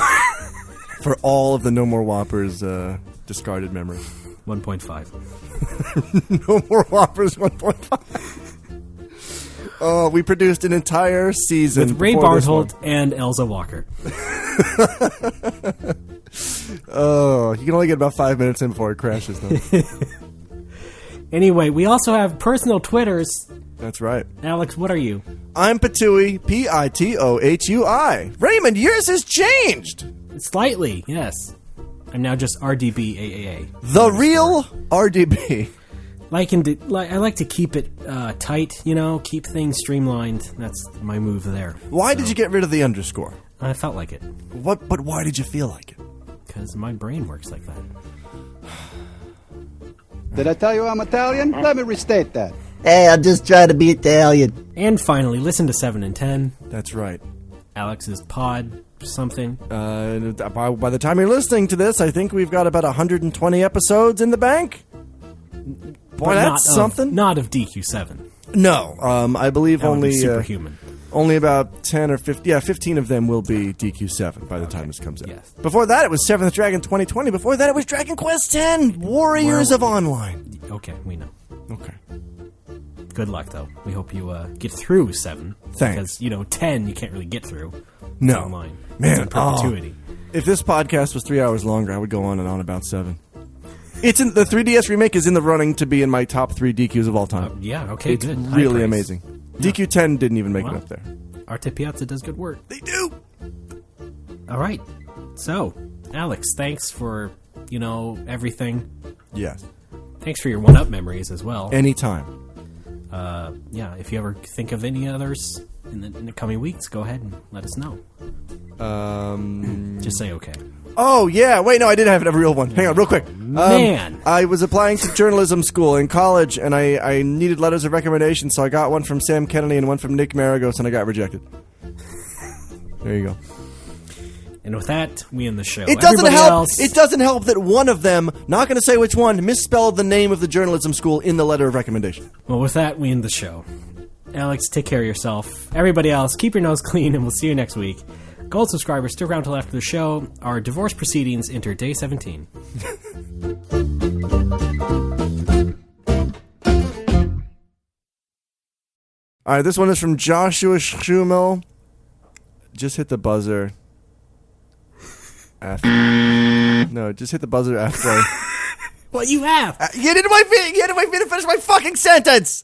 For all of the No More Whoppers discarded memories. 1.5. No More Whoppers 1.5. Oh, we produced an entire season with Ray Barnholt and Elza Walker. Oh, you can only get about 5 minutes in before it crashes, though. Anyway, we also have personal Twitters. That's right. Alex, what are you? I'm Pitui, Pitohui. Raymond, yours has changed. Slightly, yes. I'm now just RDBAAA. The real RDB. I like to keep it tight, keep things streamlined. That's my move there. Why did you get rid of the underscore? I felt like it. But why did you feel like it? Because my brain works like that. Did I tell you I'm Italian? Let me restate that. Hey, I'm just trying to be Italian. And finally, listen to 7 and 10. That's right. Alex's pod something. By the time you're listening to this, I think we've got about 120 episodes in the bank. Boy, that's something. Not of DQ7. No, I believe that only superhuman. Only about 10 or 15 of them will be DQ7 by the time this comes out. Yes. Before that, it was 7th Dragon 2020. Before that, it was Dragon Quest X, Warriors of Online. Okay, we know. Okay. Good luck, though. We hope you get through 7. Thanks. Because, 10 you can't really get through. No. It's online. Man, it's in perpetuity. If this podcast was 3 hours longer, I would go on and on about 7. It's in the 3DS remake is in the running to be in my top 3 DQs of all time. Yeah, okay, it's good. Really amazing. Yeah. DQ 10 didn't even make it up there. Arte Piazza does good work. They do. All right. So, Alex, thanks for, everything. Yes. Thanks for your one-up memories as well. Anytime. Yeah, if you ever think of any others in the coming weeks, go ahead and let us know. Just say okay. Oh, yeah. Wait, no, I did have a real one. Hang on, real quick. Man. I was applying to journalism school in college, and I needed letters of recommendation, so I got one from Sam Kennedy and one from Nick Maragos, and I got rejected. There you go. And with that, we end the show. It doesn't help. It doesn't help that one of them, not going to say which one, misspelled the name of the journalism school in the letter of recommendation. Well, with that, we end the show. Alex, take care of yourself. Everybody else, keep your nose clean, and we'll see you next week. Gold subscribers, stick around till after the show. Our divorce proceedings enter day 17. All right, this one is from Joshua Schumel. Just hit the buzzer. No, just hit the buzzer after. What you have? Get into my feet to finish my fucking sentence.